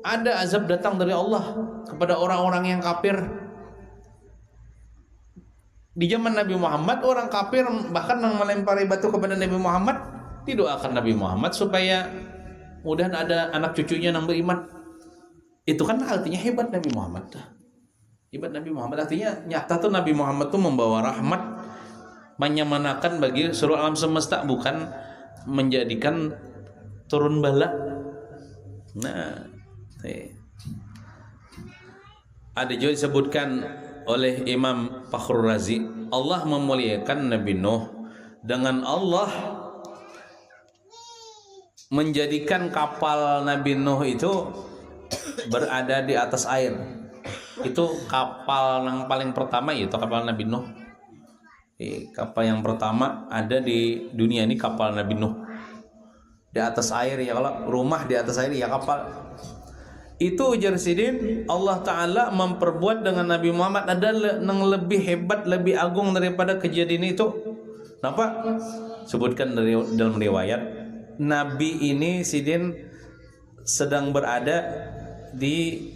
ada azab datang dari Allah kepada orang-orang yang kafir. Di zaman Nabi Muhammad orang kafir bahkan melempari batu kepada Nabi Muhammad, didoakan Nabi Muhammad supaya mudah ada anak cucunya yang beriman. Itu kan artinya hebat Nabi Muhammad. Hebat Nabi Muhammad artinya nyata tuh Nabi Muhammad tuh membawa rahmat, menyemanakan bagi seluruh alam semesta, bukan menjadikan turun bala. Nah, ada juga disebutkan oleh Imam Fakhrul Razi, Allah memuliakan Nabi Nuh dengan Allah menjadikan kapal Nabi Nuh itu berada di atas air. Itu kapal yang paling pertama, yaitu kapal Nabi Nuh. Kapal yang pertama ada di dunia ini kapal Nabi Nuh. Di atas air ya, kalau rumah di atas air ya kapal. Itu ujar sidin Allah Ta'ala memperbuat dengan Nabi Muhammad ada yang lebih hebat, lebih agung daripada kejadian itu. Kenapa? Sebutkan dalam riwayat, Nabi ini sidin sedang berada di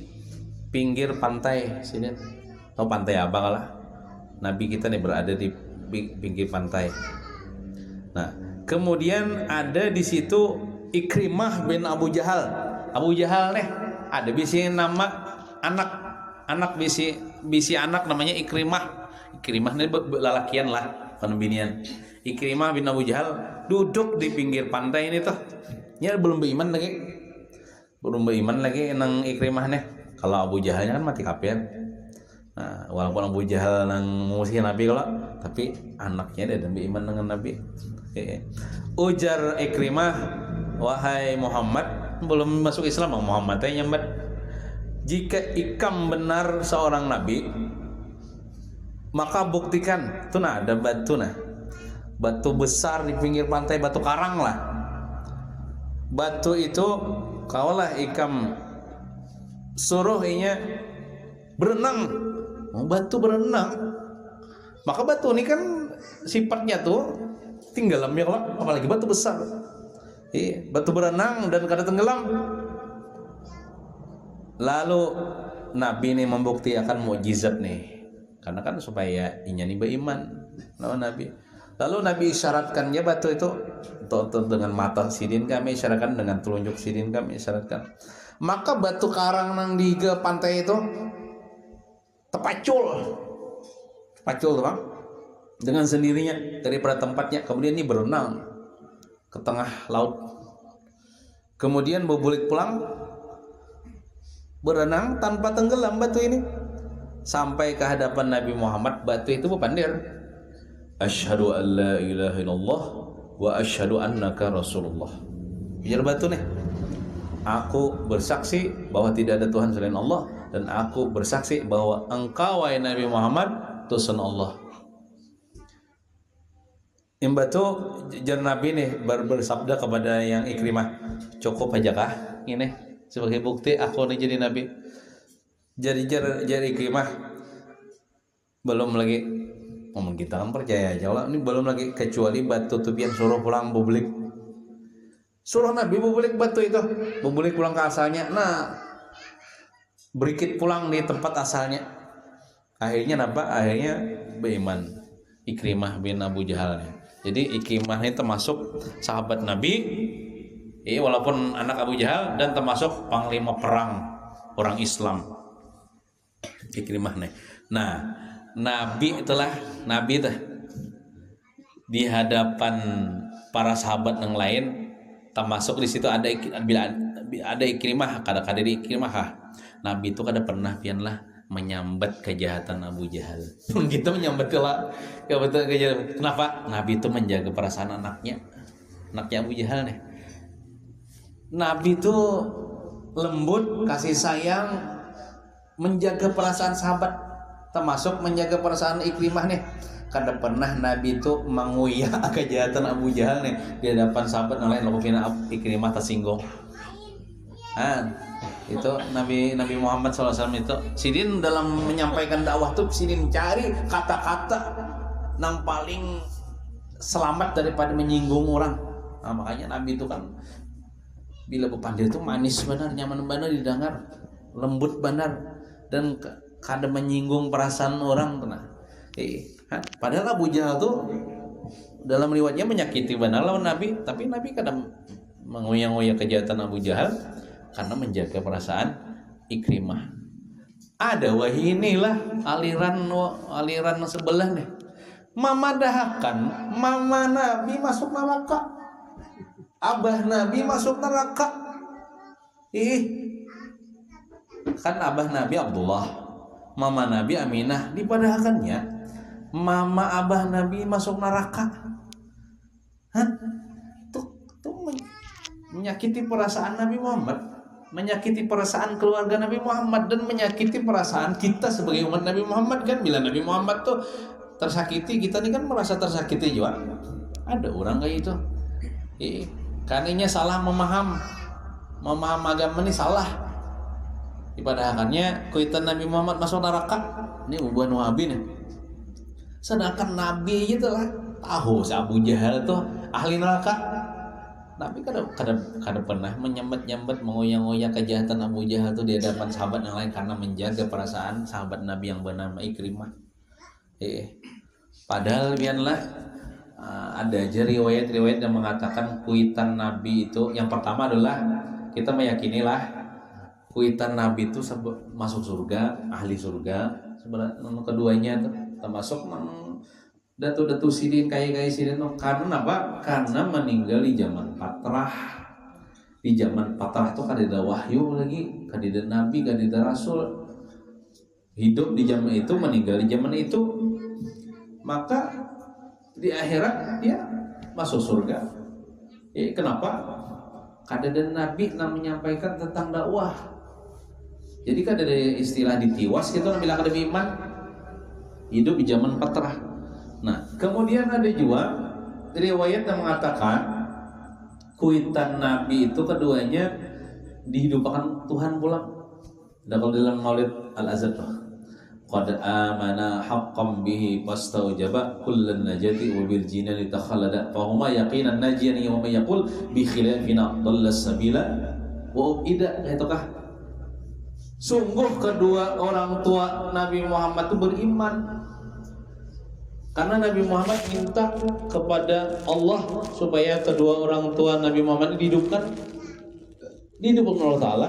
pinggir pantai sini, atau pantai apa kalah. Nabi kita nih berada di pinggir pantai. Nah, kemudian ada di situ Ikrimah bin Abu Jahal. Abu Jahal nih ada bisi nama anak bisi anak namanya Ikrimah. Ikrimah ini lalakian lah, kan binian. Ikrimah bin Abu Jahal duduk di pinggir pantai ini tuh. Nya belum beriman lagi nang Ikrimah nih. Kalau Abu Jahalnya kan mati kafir. Nah, walaupun Abu Jahal nang musuh Nabi kalau, tapi anaknya dia beriman dengan Nabi. Ujar Ikrimah, wahai Muhammad, belum masuk Islam Muhammad teh nyambat. Jika ikam benar seorang nabi, maka buktikan. Tuh nah ada batu besar di pinggir pantai, batu karang lah. Batu itu kaulah ikam suruh inya berenang. Batu berenang. Maka batu ini kan sifatnya tuh tenggelam ya kalau, apalagi batu besar. Batu berenang dan kada tenggelam. Lalu Nabi ini membuktikan mukjizat nih, karena kan supaya inya nih beriman lawan Nabi. Lalu Nabi isyaratkannya batu itu dengan mata sidin kami isyaratkan, dengan telunjuk sidin kami isyaratkan. Maka batu karang nang di ke pantai itu terpacul tuh bang, dengan sendirinya daripada tempatnya. Kemudian ini berenang ke tengah laut. Kemudian berbulik pulang, berenang tanpa tenggelam batu ini sampai ke hadapan Nabi Muhammad. Batu itu berpandir, asyhadu an la ilaha illallah wa asyhadu annaka rasulullah. Biar batu nih, aku bersaksi bahwa tidak ada Tuhan selain Allah, dan aku bersaksi bahwa engkau wahai Nabi Muhammad utusan Allah. Yang batu jar Nabi nih bersabda kepada yang Ikrimah, cukup aja kah ini sebagai bukti aku nih jadi Nabi. Jadi jar Ikrimah, belum lagi ngomong kita kan percaya aja lah, ini belum lagi kecuali batu tupian suruh pulang bubulik. Suruh Nabi bubulik batu itu, bubulik pulang ke asalnya. Nah, berikit pulang di tempat asalnya. Akhirnya apa? Akhirnya beriman Ikrimah bin Abu Jahal. Jadi Ikrimah ini termasuk sahabat Nabi, walaupun anak Abu Jahal, dan termasuk panglima perang orang Islam. Ikrimah nih. Nah, Nabi itulah di hadapan para sahabat yang lain, termasuk di situ ada Ikrimah, kada di Ikrimah. Nabi itu kada pernah pianlah menyambat kejahatan Abu Jahal. Kita menyambat kejahatan. Kenapa? Nabi itu menjaga perasaan anaknya Abu Jahal nih. Nabi itu lembut, kasih sayang, menjaga perasaan sahabat, termasuk menjaga perasaan Ikrimah nih. Kada pernah Nabi itu menguyak kejahatan Abu Jahal nih di hadapan sahabat yang lain, lalu Ikrimah tersinggung. Itu Nabi Muhammad SAW itu sidin dalam menyampaikan dakwah tuh sidin cari kata-kata yang paling selamat daripada menyinggung orang. Nah, makanya Nabi itu kan bila berpandir itu manis benar, nyaman benar didengar, lembut benar, dan kada menyinggung perasaan orang. Padahal Abu Jahal tuh dalam riwayatnya menyakiti benar lawan Nabi, tapi Nabi kada mengoyak-ngoyak kejahatan Abu Jahal karena menjaga perasaan Ikrimah. Ada inilah aliran sebelah nih, memadahakan mama Nabi masuk neraka, abah Nabi masuk neraka. Kan abah Nabi Abdullah, mama Nabi Aminah, dipadahakannya mama abah Nabi masuk neraka. Tuh menyakiti perasaan Nabi Muhammad, menyakiti perasaan keluarga Nabi Muhammad, dan menyakiti perasaan kita sebagai umat Nabi Muhammad kan. Bila Nabi Muhammad tuh tersakiti, kita ini kan merasa tersakiti juga. Ada orang kayak itu. Karena salah memaham agama ini salah. Dipadahakannya kuitan Nabi Muhammad masuk neraka. Ini ubuan Wahabi nih. Sedangkan Nabi gitu lah tahu si Abu Jahal tuh ahli neraka. Nabi kada pernah menyambat-nyambat mengoyak-ngoyak kejahatan Abu Jahal itu di hadapan sahabat yang lain karena menjaga perasaan sahabat Nabi yang bernama Ikrimah. Padahal biarlah ada aja riwayat-riwayat yang mengatakan kuitan Nabi itu yang pertama adalah kita meyakinilah kuitan Nabi itu masuk surga, ahli surga. Sebenarnya keduanya termasuk datu-datu sidin kai sidin karena apa? Karena meninggal di zaman patrah. Di zaman patrah tuh kadida wahyu lagi, kadida nabi, kadida rasul. Hidup di zaman itu, meninggal di zaman itu. Maka di akhirat dia masuk surga. Kenapa? Kadida nabi yang menyampaikan tentang dakwah. Jadi kadida istilah ditiwas gitu bilang kada iman. Hidup di zaman patrah. Nah, kemudian ada juga riwayat yang mengatakan kuitan Nabi itu keduanya dihidupkan Tuhan pula. Kalau dalam Maulid Al-Azhar, qad amana haqqan bihi fastaujaba kullan najati wa bil jinani takhallada fa huma yaqinan najiyan wa may yaqul bi khilafina dallas sabila wa ubida. Itukah sungguh kedua orang tua Nabi Muhammad itu beriman. Karena Nabi Muhammad minta kepada Allah supaya kedua orang tua Nabi Muhammad dihidupkan Allah Ta'ala,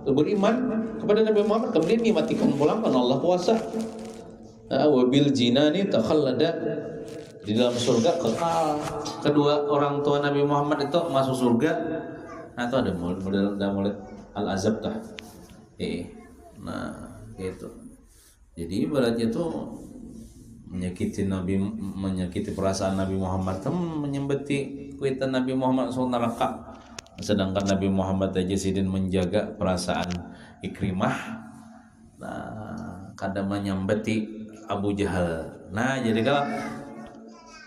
beriman kepada Nabi Muhammad, kemudian dimatikan pulang karena Allah puasa. Wabil jinani takhallada, di dalam surga kekal. Kedua orang tua Nabi Muhammad itu masuk surga. Nah itu ada Maulid Al-Azhar tah. Nah gitu. Jadi ibaratnya itu menyakiti perasaan Nabi Muhammad, menyembeti kuitan Nabi Muhammad soal neraka. Sedangkan Nabi Muhammad aja sidin menjaga perasaan Ikrimah. Nah, kadang menyembeti Abu Jahal. Nah, jadi kalau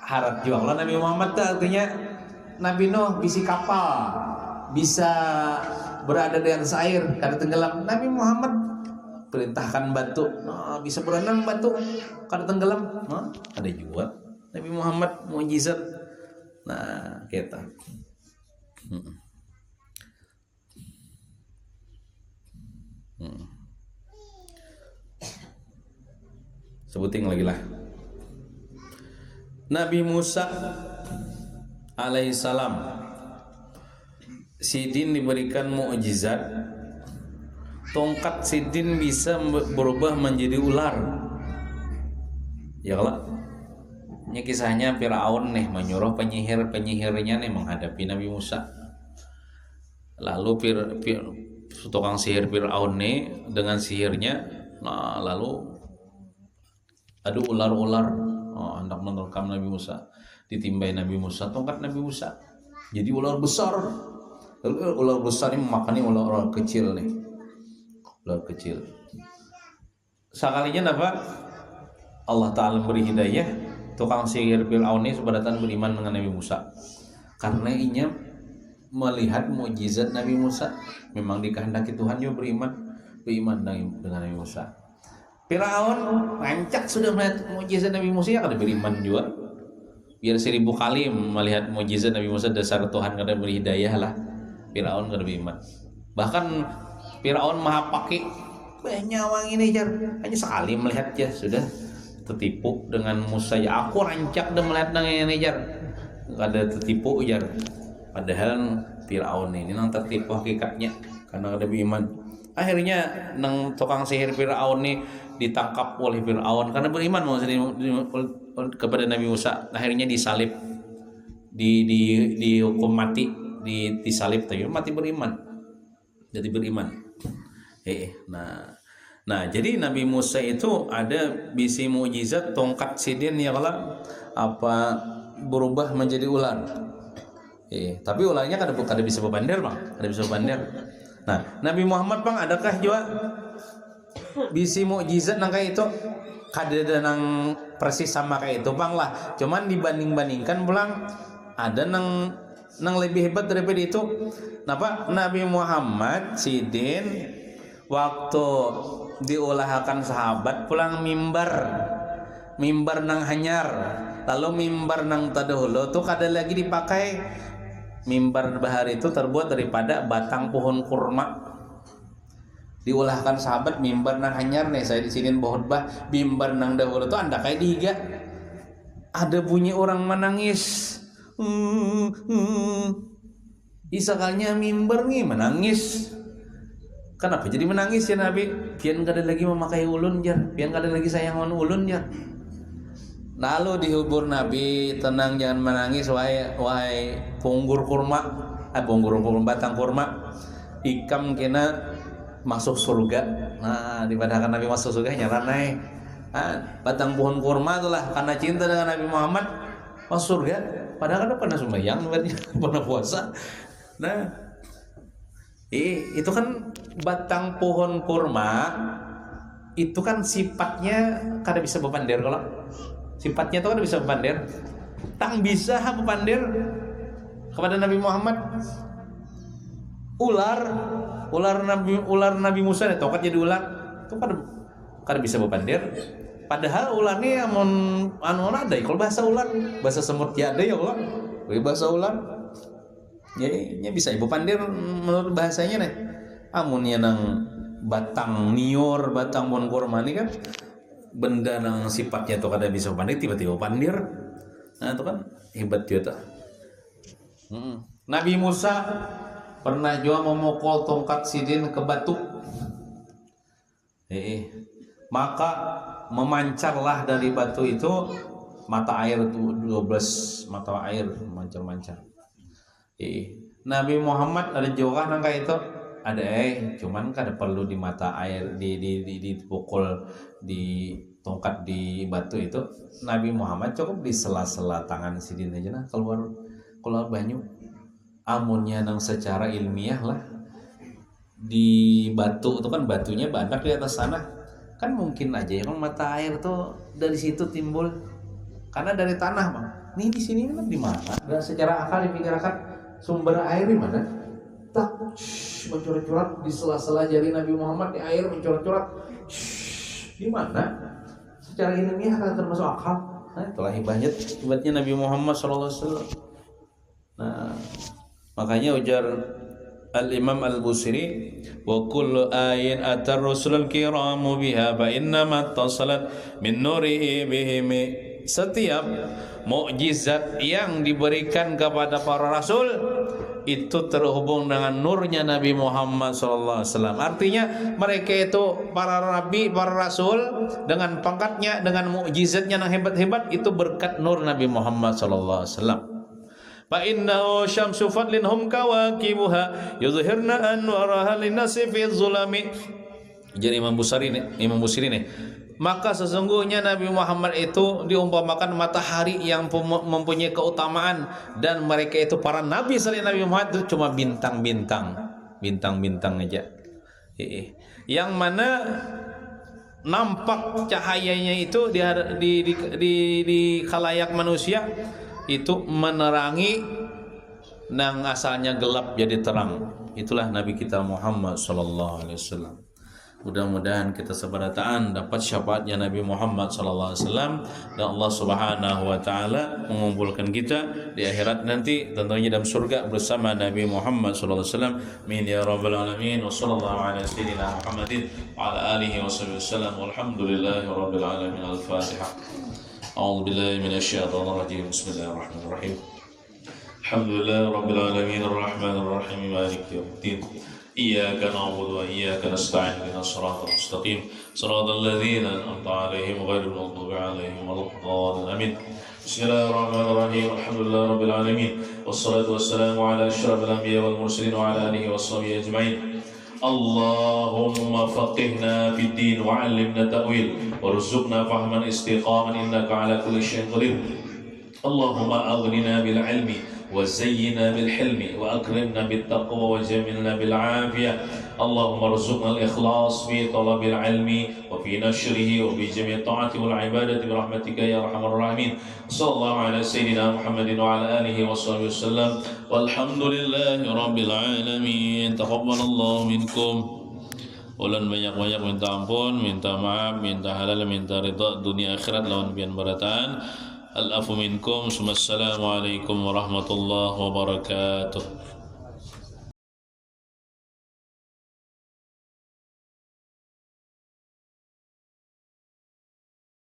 harap jual Nabi Muhammad itu artinya Nabi Nuh bisi kapal, bisa berada di atas air, kada tenggelam. Nabi Muhammad perintahkan batu, bisa berenang batu, kada tenggelam. Ada juga Nabi Muhammad mukjizat. Nah, kita sebutin lagi lah. Nabi Musa alaihissalam sidin diberikan mukjizat. Tongkat sidin bisa berubah menjadi ular. Ya kalau ini kisahnya Firaun nih menyuruh penyihirnya nih menghadapi Nabi Musa. Lalu tukang sihir Firaun nih dengan sihirnya, nah lalu ada ular-ular hendak menerkam Nabi Musa. Ditimbai Nabi Musa, tongkat Nabi Musa jadi ular besar. Lalu ular besar ini memakani ular kecil nih. Ular kecil. Sekalinya apa? Allah Ta'ala beri hidayah tukang sihir Fir'aun ini sepadatan beriman dengan Nabi Musa. Karena inya melihat mukjizat Nabi Musa. Memang dikehendaki Tuhan juga beriman dengan Nabi Musa. Fir'aun rancak sudah melihat mukjizat Nabi Musa, ya kada beriman juga. Biar 1000 kali melihat mukjizat Nabi Musa, dasar Tuhan kada beri hidayah lah. Fir'aun kada beriman. Bahkan Firaun maha pakai banyak orang ini jar, hanya sekali melihat ya sudah tertipu dengan Musa. Ya aku rancak dah melihat dengan ini jar, kada tertipu jar. Padahal Firaun ini nang tertipu hakikatnya karena ada beriman. Akhirnya nang tukang sihir Firaun ini ditangkap oleh Firaun karena beriman kepada Nabi Musa. Akhirnya disalib, dihukum mati, disalib tapi mati beriman. Jadi beriman. Nah, jadi Nabi Musa itu ada bisi mukjizat tongkat sidin ya kalau apa berubah menjadi ular. Tapi ularnya kada bisa berbandar bang, kada bisa berbandar. Nah, Nabi Muhammad bang adakah juga bisi mukjizat nang kayak itu? Kada ada nang persis sama kayak itu bang lah. Cuman dibanding-bandingkan pulang ada nang lebih hebat daripada itu. Napa? Nabi Muhammad sidin waktu diulahkan sahabat pulang mimbar nang hanyar, lalu mimbar nang tadahulu tuh kada lagi dipakai mimbar bahari itu terbuat daripada batang pohon kurma. Diulahkan sahabat mimbar nang anyar nih, saya di sini khotbah mimbar nang dahulu tuh anda kayak dihiga. Ada bunyi orang menangis. Isakalnya mimbar nih menangis. Kenapa jadi menangis ya Nabi? Pian kada lagi memakai ulun jar, pian kada lagi sayangan ulun jar. Lalu dihubur Nabi, tenang jangan menangis wahai punggur kurma, punggur batang kurma. Ikam kena masuk surga. Nah, dipadakan Nabi masuk surga nyaranai. Batang pohon kurma itulah karena cinta dengan Nabi Muhammad masuk surga. Padahal kan pernah sembahyang, pernah puasa. Nah, itu kan batang pohon kurma itu kan sifatnya kada bisa bepandir. Kalau sifatnya itu kada bisa bepandir, tang bisa bepandir kepada Nabi Muhammad. Ular Nabi Musa itu tokat jadi ular itu kada bisa bepandir. Padahal ular ini anu ada kalau bahasa ular, bahasa semut ya ada ya Allah. Bahasa ular ya bisa ibu pandir menurut bahasanya nih. Amunnya nang batang nior, batang pohon kurma ini kan benda nang sifatnya tuh kada bisa pandir tiba-tiba pandir. Nah itu kan hebat juga. Nabi Musa pernah juga memukul tongkat sidin ke batu. Maka memancarlah dari batu itu mata air 12 mata air mancar-mancar. Nabi Muhammad ada juga nang kayak itu ada cuman kada perlu di mata air dipukul di tongkat di batu itu. Nabi Muhammad cukup di sela-sela tangan sidin aja nah keluar banyu. Amunnya nang secara ilmiah lah di batu itu kan batunya banyak di atas sana kan mungkin aja yang mata air tuh dari situ timbul karena dari tanah bang. Nih di sini kan di mana? Dan secara akal dipikirkan sumber air di mana? Tak mencurat-curat di sela-sela jari Nabi Muhammad di air mencurat-curat. Di mana? Secara ilmiah kan termasuk akal. Nah, itulah hebatnya Nabi Muhammad SAW. Nah, makanya ujar Al-Imam Al-Busiri wa kullu ayin atar rusulul kiramu biha fa innama tasalat min nurihi bihim. Setiap mukjizat yang diberikan kepada para rasul itu terhubung dengan nurnya Nabi Muhammad sallallahu alaihi wasallam. Artinya mereka itu para nabi, para rasul dengan pangkatnya, dengan mukjizatnya yang hebat-hebat itu berkat nur Nabi Muhammad sallallahu alaihi wasallam. Fa innahu syamsu fadlin hum kawakibuha yuzhirna anwaraha linnasi fi zulami. Jadi Imam Busiri nih. Maka sesungguhnya Nabi Muhammad itu diumpamakan matahari yang mempunyai keutamaan dan mereka itu para nabi selain Nabi Muhammad itu cuma bintang-bintang aja. Yang mana nampak cahayanya itu di khalayak manusia itu menerangi nang asalnya gelap jadi terang. Itulah Nabi kita Muhammad sallallahu alaihi wasallam. Mudah-mudahan kita seberataan dapat syafaatnya Nabi Muhammad sallallahu alaihi wasallam dan Allah Subhanahu wa taala mengumpulkan kita di akhirat nanti tentunya dalam surga bersama Nabi Muhammad sallallahu alaihi wasallam. Amin ya rabbal alamin. Wa sallallahu ala sayyidina Muhammadin wa ala alihi washabihi wasallam. Walhamdulillahi rabbil alamin. Al-Fatihah. A'udzu billahi minasy syaithanir rajim. Bismillahirrahmanirrahim. Alhamdulillahi rabbil alamin arrahmanir rahim maliki yaumiddin. إياك نعبد وإياك نستعين اهدنا الصراط المستقيم صراط الذين أنعمت عليهم غير المغضوب عليهم ولا الضالين آمين. بسم الله الرحمن الرحيم الحمد لله رب العالمين والصلاة والسلام على أشرف الأنبياء والمرسلين وعلى آله وصحبه أجمعين. اللهم فقهنا في الدين وعلمنا التأويل وارزقنا فهما استقاما إنك على كل شيء قدير. اللهم أغننا بالعلم وزينا بالحلم وأكرمنا بالتقوى وجملنا بالعافية. اللهم ارزقنا الإخلاص في طلب العلم وفي نشره وفي جميع الطاعات والعبادة برحمتك يا أرحم الراحمين. صلى الله على سيدنا محمد وعلى آله وصحبه وسلم والحمد لله رب العالمين. تقبل الله منكم. Ulan banyak-banyak minta ampun, minta maaf, minta halal, minta ridha dunia akhirat lawan pian barataan. al-afu minkum. Assalamualaikum warahmatullahi wabarakatuh.